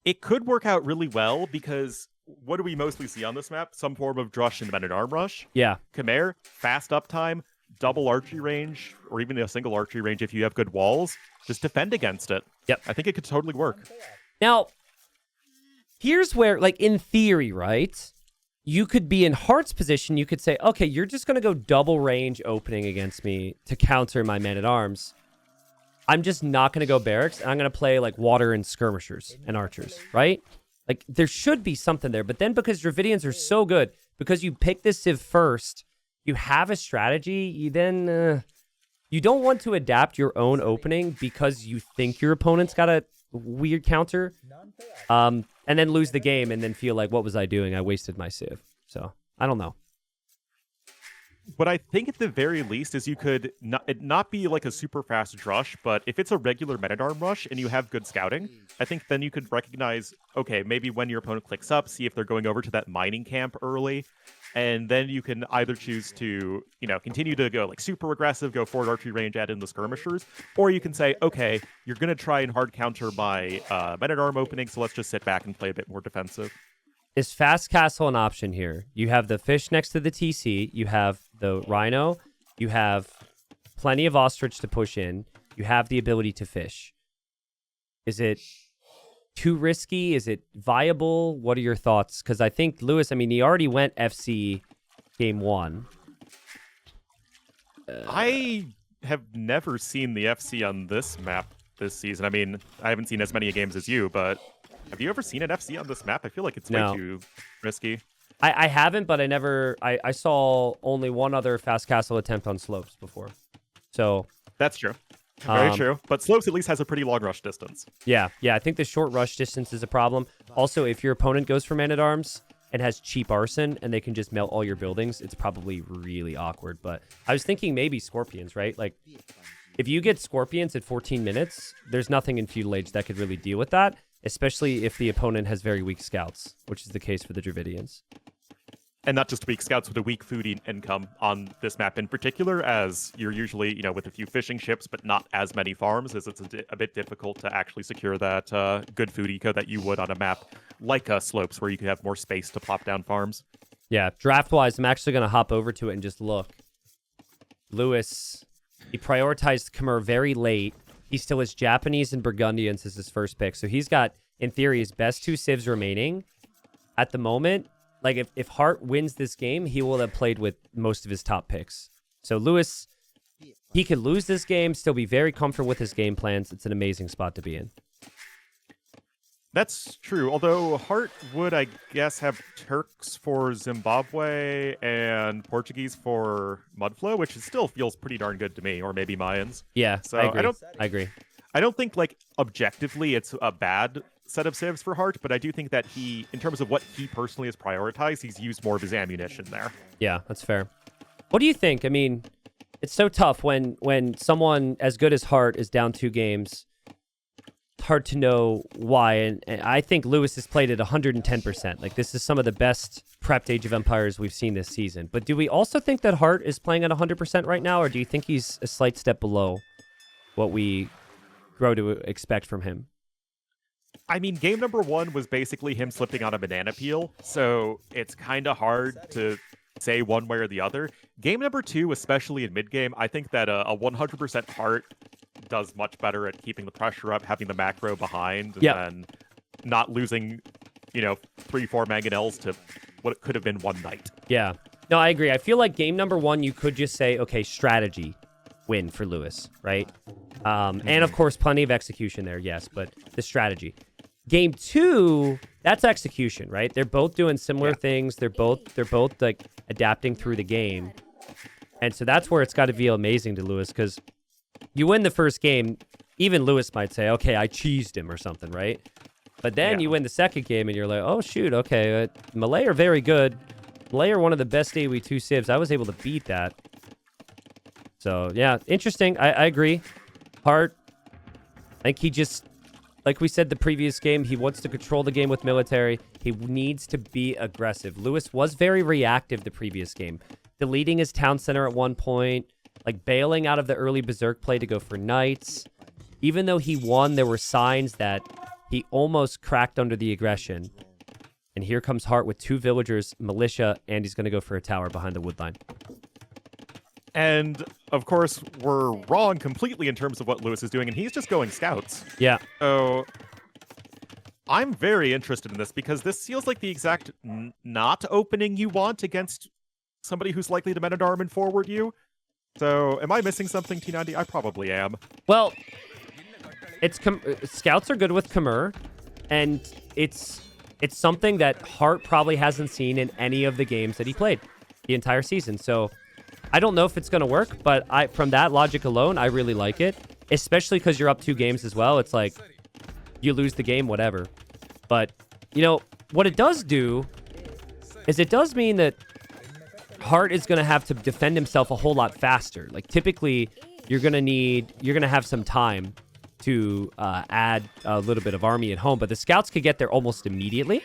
it could work out really well, because what do we mostly see on this map? Some form of Drush and men-at-arm rush. Yeah. Khmer, fast uptime, double archery range, or even a single archery range if you have good walls. Just defend against it. Yep. I think it could totally work. Now, here's where, like, in theory, right? You could be in Heartt's position. You could say, okay, you're just going to go double range opening against me to counter my men-at-arms. I'm just not going to go barracks, and I'm going to play, like, water and skirmishers and archers, right? Like, there should be something there. But then because Dravidians are so good, because you pick this Civ first, you have a strategy, you don't want to adapt your own opening because you think your opponent's got a weird counter, and then lose the game and then feel like, what was I doing? I wasted my Civ. So, I don't know. What I think at the very least is you could not be like a super fast rush, but if it's a regular men-at-arm rush and you have good scouting, I think then you could recognize, okay, maybe when your opponent clicks up, see if they're going over to that mining camp early, and then you can either choose to, continue to go like super aggressive, go forward archery range, add in the skirmishers, or you can say, okay, you're going to try and hard counter my men-at-arm opening, so let's just sit back and play a bit more defensive. Is fast castle an option here? You have the fish next to the TC, you have the rhino, you have plenty of ostrich to push in, you have the ability to fish. Is it too risky? Is it viable? What are your thoughts? Because I think Lewis, he already went FC game one. I have never seen the FC on this map this season. I haven't seen as many games as you, but have you ever seen an FC on this map? I feel like it's way too risky. I haven't, but I saw only one other fast castle attempt on slopes before. So that's true. Very true. But slopes at least has a pretty long rush distance. Yeah. I think the short rush distance is a problem. Also, if your opponent goes for man-at-arms and has cheap arson and they can just melt all your buildings, it's probably really awkward. But I was thinking maybe scorpions, right? Like, if you get scorpions at 14 minutes, there's nothing in Feudal Age that could really deal with that, especially if the opponent has very weak scouts, which is the case for the Dravidians. and not just weak scouts, with a weak food income on this map in particular, as you're usually, with a few fishing ships, but not as many farms, as it's a bit difficult to actually secure that good food eco that you would on a map like Slopes, where you could have more space to plop down farms. Yeah, draft-wise, I'm actually going to hop over to it and just look. Lewis, he prioritized Khmer very late. He still has Japanese and Burgundians as his first pick, so he's got, in theory, his best 2 civs remaining at the moment. Like, if Hearttt wins this game, he will have played with most of his top picks. So Lewis, he could lose this game, still be very comfortable with his game plans. It's an amazing spot to be in. That's true, although Hearttt would, I guess, have Turks for Zimbabwe and Portuguese for Mudflow, which still feels pretty darn good to me, or maybe Mayans. Yeah, so I agree. I don't think, objectively it's a bad set of civs for Hearttt, but I do think that he, in terms of what he personally has prioritized, he's used more of his ammunition there. Yeah, that's fair. What do you think? I mean, it's so tough when someone as good as Hearttt is down 2 games. It's hard to know why, and I think Lewis has played at 110%. Like, this is some of the best prepped Age of Empires we've seen this season. But do we also think that Hearttt is playing at 100% right now, or do you think he's a slight step below what we grow to expect from him? I mean, game number 1 was basically him slipping on a banana peel, so it's kind of hard to say one way or the other. Game number 2, especially in mid-game, I think that a 100% Hearttt does much better at keeping the pressure up, having the macro behind, and then not losing, 3-4 mangonels to what it could have been one night. Yeah. No, I agree. I feel like game number 1, you could just say, okay, strategy win for Lewis, right? And of course, plenty of execution there, yes, but the strategy. Game 2, that's execution, right? They're both doing similar things. They're both like adapting through the game. And so that's where it's got to feel amazing to Lewis, because you win the first game, even Lewis might say, okay, I cheesed him or something, right? But then you win the second game and you're like, oh, shoot, okay, Malay are very good. Malay are one of the best AoE 2 civs. I was able to beat that. So, yeah, interesting. I agree. Hearttt, I think he just, like we said the previous game, he wants to control the game with military. He needs to be aggressive. Lewis was very reactive the previous game, deleting his town center at one point, like bailing out of the early Berserk play to go for knights. Even though he won, there were signs that he almost cracked under the aggression. And here comes Hearttt with 2 villagers, militia, and he's going to go for a tower behind the wood line. And, of course, we're wrong completely in terms of what Lewis is doing, and he's just going scouts. Yeah. So I'm very interested in this, because this feels like the exact not opening you want against somebody who's likely to men-at-arm and forward you. So am I missing something, T90? I probably am. Well, scouts are good with Khmer, and it's something that Hearttt probably hasn't seen in any of the games that he played the entire season. So I don't know if it's going to work, but from that logic alone, I really like it, especially because you're up 2 games as well. It's like you lose the game, whatever. But, what it does do is it does mean that Hearttt is going to have to defend himself a whole lot faster. Like, typically, you're going to have some time to add a little bit of army at home, but the scouts could get there almost immediately.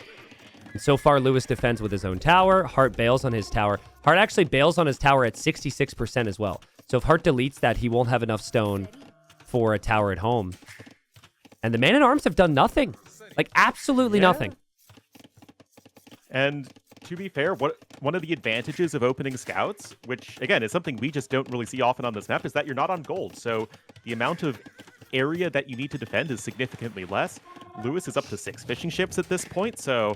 And so far, Lewis defends with his own tower. Hearttt bails on his tower. Hearttt actually bails on his tower at 66% as well. So if Hearttt deletes that, he won't have enough stone for a tower at home. And the man-at-arms have done nothing. Like, absolutely nothing. And to be fair, one of the advantages of opening scouts, which, again, is something we just don't really see often on this map, is that you're not on gold. So the amount of area that you need to defend is significantly less. Lewis is up to 6 fishing ships at this point, so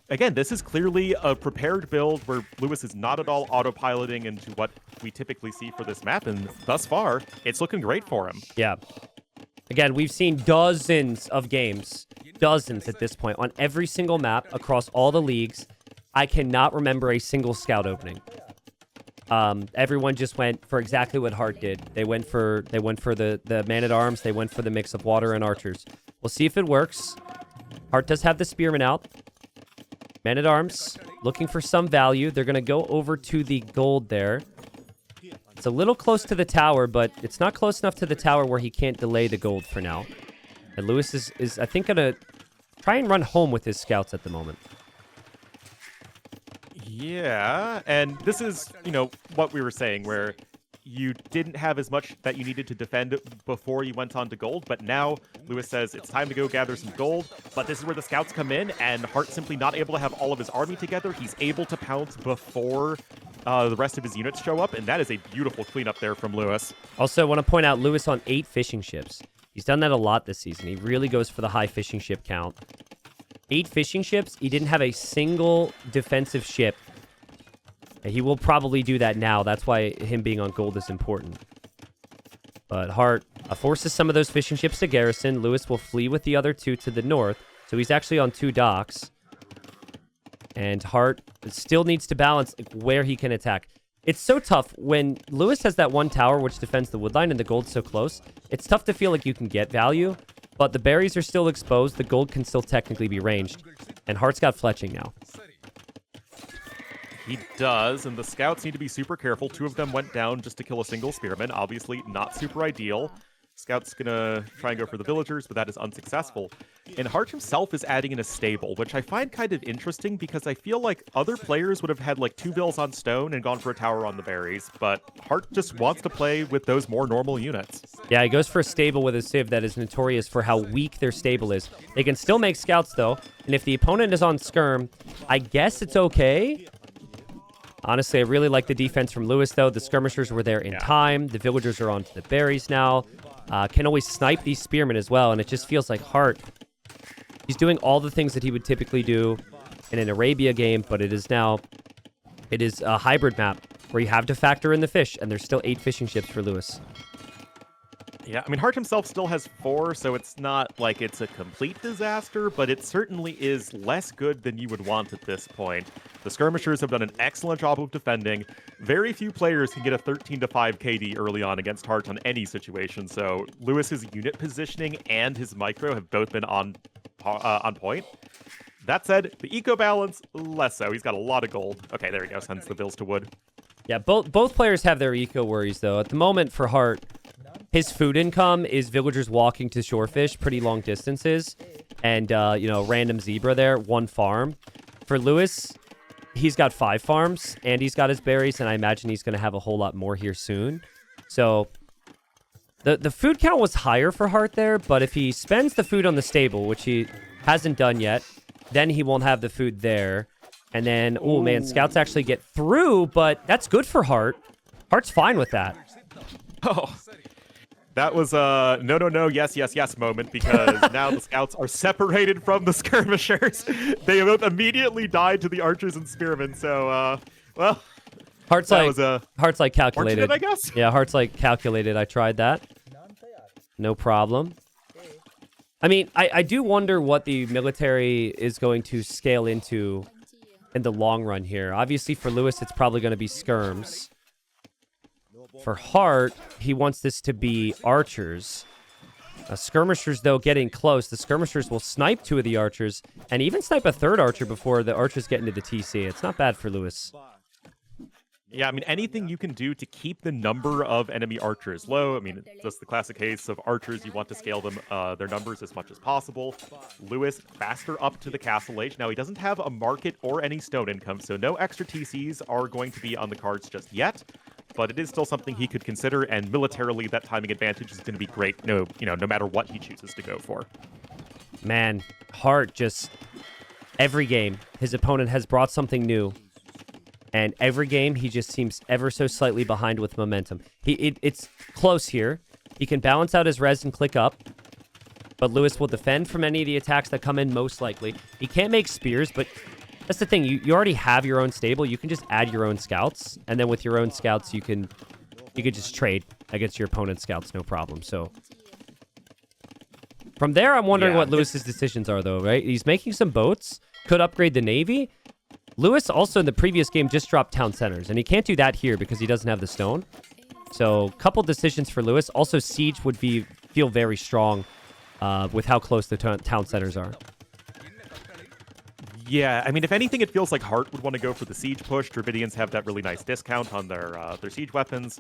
again, this is clearly a prepared build where Lewis is not at all autopiloting into what we typically see for this map, and thus far, it's looking great for him. Yeah. Again, we've seen dozens of games, dozens at this point, on every single map across all the leagues. I cannot remember a single scout opening. Everyone just went for exactly what Hearttt did. They went for the man-at-arms. They went for the mix of water and archers. We'll see if it works. Hearttt does have the spearmen out. Man-at-arms, looking for some value. They're going to go over to the gold there. It's a little close to the tower, but it's not close enough to the tower where he can't delay the gold for now. And Lewis is I think, going to try and run home with his scouts at the moment. Yeah, and this is, what we were saying, where you didn't have as much that you needed to defend before you went on to gold, but now Lewis says it's time to go gather some gold, but this is where the scouts come in, and Hearttt simply not able to have all of his army together. He's able to pounce before the rest of his units show up, and that is a beautiful cleanup there from Lewis. Also, I want to point out Lewis on 8 fishing ships. He's done that a lot this season. He really goes for the high fishing ship count. 8 fishing ships. He didn't have a single defensive ship. He will probably do that now. That's why him being on gold is important. But Hearttt forces some of those fishing ships to garrison. Lewis will flee with the other 2 to the north. So he's actually on 2 docks. And Hearttt still needs to balance where he can attack. It's so tough when Lewis has that one tower which defends the wood line and the gold's so close. It's tough to feel like you can get value, but the berries are still exposed. The gold can still technically be ranged. And Heartt's got fletching now. He does, and the scouts need to be super careful. 2 of them went down just to kill a single spearman. Obviously, not super ideal. Scout's gonna try and go for the villagers, but that is unsuccessful. And Hearttt himself is adding in a stable, which I find kind of interesting because I feel like other players would have had like 2 vills on stone and gone for a tower on the berries, but Hearttt just wants to play with those more normal units. Yeah, he goes for a stable with a civ that is notorious for how weak their stable is. They can still make scouts though, and if the opponent is on skirm, I guess it's okay. Honestly, I really like the defense from Lewis though. The skirmishers were there in time. The villagers are onto the berries now. Can always snipe these spearmen as well, and it just feels like Hearttt, he's doing all the things that he would typically do in an Arabia game, but it is a hybrid map where you have to factor in the fish, and there's still 8 fishing ships for Lewis. Yeah, I mean, Hearttt himself still has 4, so it's not like it's a complete disaster, but it certainly is less good than you would want at this point. The skirmishers have done an excellent job of defending. Very few players can get a 13-5 KD early on against Hearttt on any situation, so Lewis's unit positioning and his micro have both been on point. That said, the eco balance, less so. He's got a lot of gold. Okay, there he goes, sends the bills to wood. Yeah, both players have their eco worries, though. At the moment, for Hearttt, his food income is villagers walking to shorefish pretty long distances, and, random zebra there, 1 farm. For Lewis, he's got 5 farms, and he's got his berries, and I imagine he's going to have a whole lot more here soon. So, the food count was higher for Hearttt there, but if he spends the food on the stable, which he hasn't done yet, then he won't have the food there. And then, oh man, scouts actually get through, but that's good for Hearttt. Heartt's fine with that. Oh, that was a no, yes moment, because now the scouts are separated from the skirmishers. They both immediately died to the archers and spearmen, so, well, Heartt's like calculated. I guess? Yeah, Heartt's like calculated. I tried that. No problem. I mean, I do wonder what the military is going to scale into in the long run here. Obviously, for Lewis, it's probably going to be skirms. For Hearttt, he wants this to be archers. Skirmishers, though, getting close. The skirmishers will snipe 2 of the archers, and even snipe a 3rd archer before the archers get into the TC. It's not bad for Lewis. Yeah, I mean, anything you can do to keep the number of enemy archers low. I mean, just the classic case of archers, you want to scale them, their numbers as much as possible. Lewis, faster up to the castle age. Now, he doesn't have a market or any stone income, so no extra TCs are going to be on the cards just yet. But it is still something he could consider, and militarily, that timing advantage is going to be great, no matter what he chooses to go for. Man, Hearttt just... every game, his opponent has brought something new. And every game, he just seems ever so slightly behind with momentum. It's close here. He can balance out his res and click up. But Lewis will defend from any of the attacks that come in, most likely. He can't make spears, but that's the thing. You already have your own stable. You can just add your own scouts. And then with your own scouts, you could just trade against your opponent's scouts, no problem. So from there, I'm wondering what Lewis's decisions are, though, right? He's making some boats. Could upgrade the Navy. Lewis also in the previous game just dropped town centers, and he can't do that here because he doesn't have the stone. So, couple decisions for Lewis. Also, siege would feel very strong with how close the town centers are. Yeah, I mean, if anything, it feels like Hearttt would want to go for the siege push. Dravidians have that really nice discount on their siege weapons.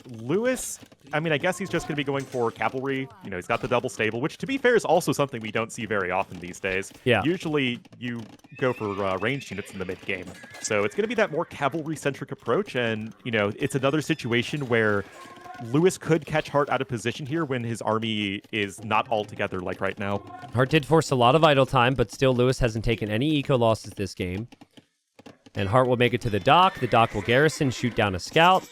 Lewis, I mean, I guess he's just going to be going for cavalry. You know, he's got the double stable, which, to be fair, is also something we don't see very often these days. Yeah. Usually, you go for ranged units in the mid game. So it's going to be that more cavalry-centric approach, and, you know, it's another situation where Lewis could catch Hearttt out of position here when his army is not all together like right now. Hearttt did force a lot of idle time, but still Lewis hasn't taken any eco losses this game. And Hearttt will make it to the dock. The dock will garrison, shoot down a scout.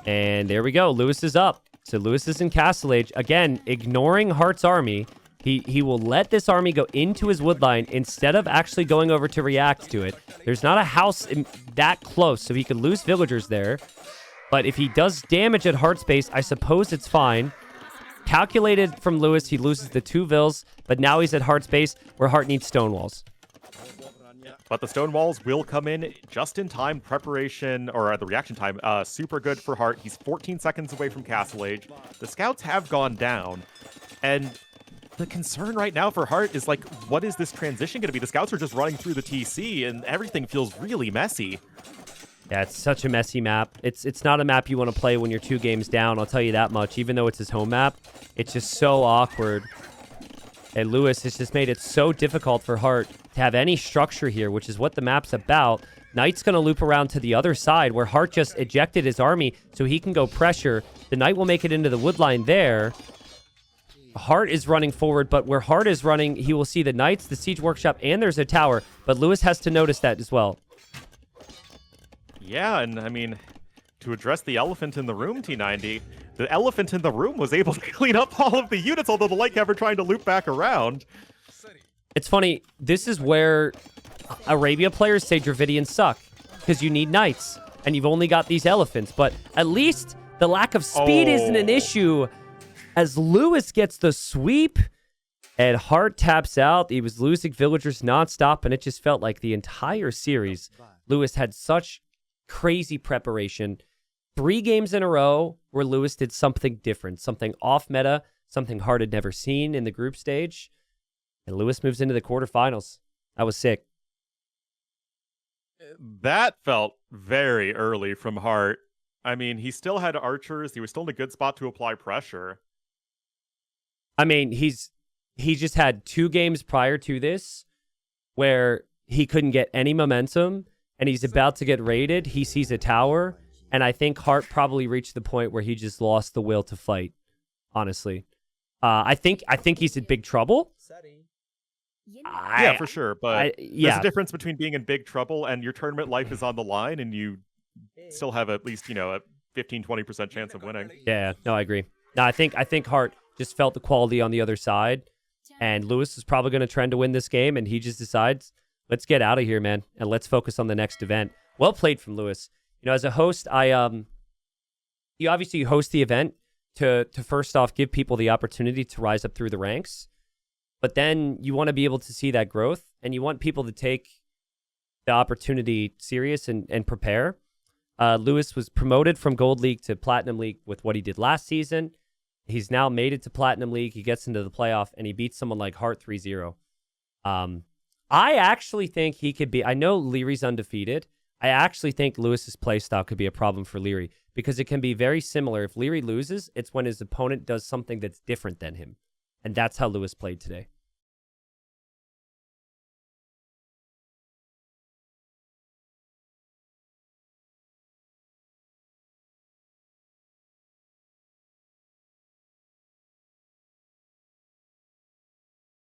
And there we go. Lewis is up. So Lewis is in Castle Age. Again, ignoring Heartt's army. He will let this army go into his wood line instead of actually going over to react to it. There's not a house that close, so he could lose villagers there. But if he does damage at Heartt's base, I suppose it's fine. Calculated from Lewis, he loses the 2 vills, but now he's at Heartt's base where Hearttt needs stone walls. But the stone walls will come in just in time. Preparation, or the reaction time, super good for Hearttt. He's 14 seconds away from Castle Age. The scouts have gone down. And the concern right now for Hearttt is, like, what is this transition going to be? The scouts are just running through the TC, and everything feels really messy. Yeah, it's such a messy map. It's not a map you want to play when you're 2 games down, I'll tell you that much. Even though it's his home map, it's just so awkward. And Lewis has just made it so difficult for Hearttt to have any structure here, which is what the map's about. Knight's going to loop around to the other side where Hearttt just ejected his army so he can go pressure. The Knight will make it into the wood line there. Hearttt is running forward, but where Hearttt is running, he will see the Knights, the Siege Workshop, and there's a tower. But Lewis has to notice that as well. Yeah, and I mean, to address the elephant in the room, T90, the elephant in the room was able to clean up all of the units, although the light cav are trying to loop back around. It's funny, this is where Arabia players say Dravidians suck, because you need knights, and you've only got these elephants, but at least the lack of speed isn't an issue, as Lewis gets the sweep, and Hearttt taps out. He was losing villagers nonstop, and it just felt like the entire series, Lewis had such crazy preparation. 3 games in a row where Lewis did something different, something off meta, something Hearttt had never seen in the group stage. And Lewis moves into the quarterfinals. That was sick. That felt very early from Hearttt. I mean, he still had archers. He was still in a good spot to apply pressure. I mean, he just had 2 games prior to this where he couldn't get any momentum, and he's about to get raided. He sees a tower, and I think Hearttt probably reached the point where he just lost the will to fight, honestly. I think he's in big trouble. Yeah, for sure. But yeah. There's a difference between being in big trouble and your tournament life is on the line and you still have at least, you know, a 15-20% chance of winning. Yeah, no, I agree. No, I think Hearttt just felt the quality on the other side, and Lewis is probably going to trend to win this game, and he just decides, let's get out of here, man, and let's focus on the next event. Well played from Lewis. You know, as a host, you obviously host the event to first off give people the opportunity to rise up through the ranks, but then you want to be able to see that growth, and you want people to take the opportunity serious and prepare. Lewis was promoted from Gold League to Platinum League with what he did last season. He's now made it to Platinum League. He gets into the playoff, and he beats someone like Hearttt 3-0. I actually think he could be... I know Leary's undefeated. I actually think Lewis's playstyle could be a problem for Leary because it can be very similar. If Leary loses, it's when his opponent does something that's different than him. And that's how Lewis played today.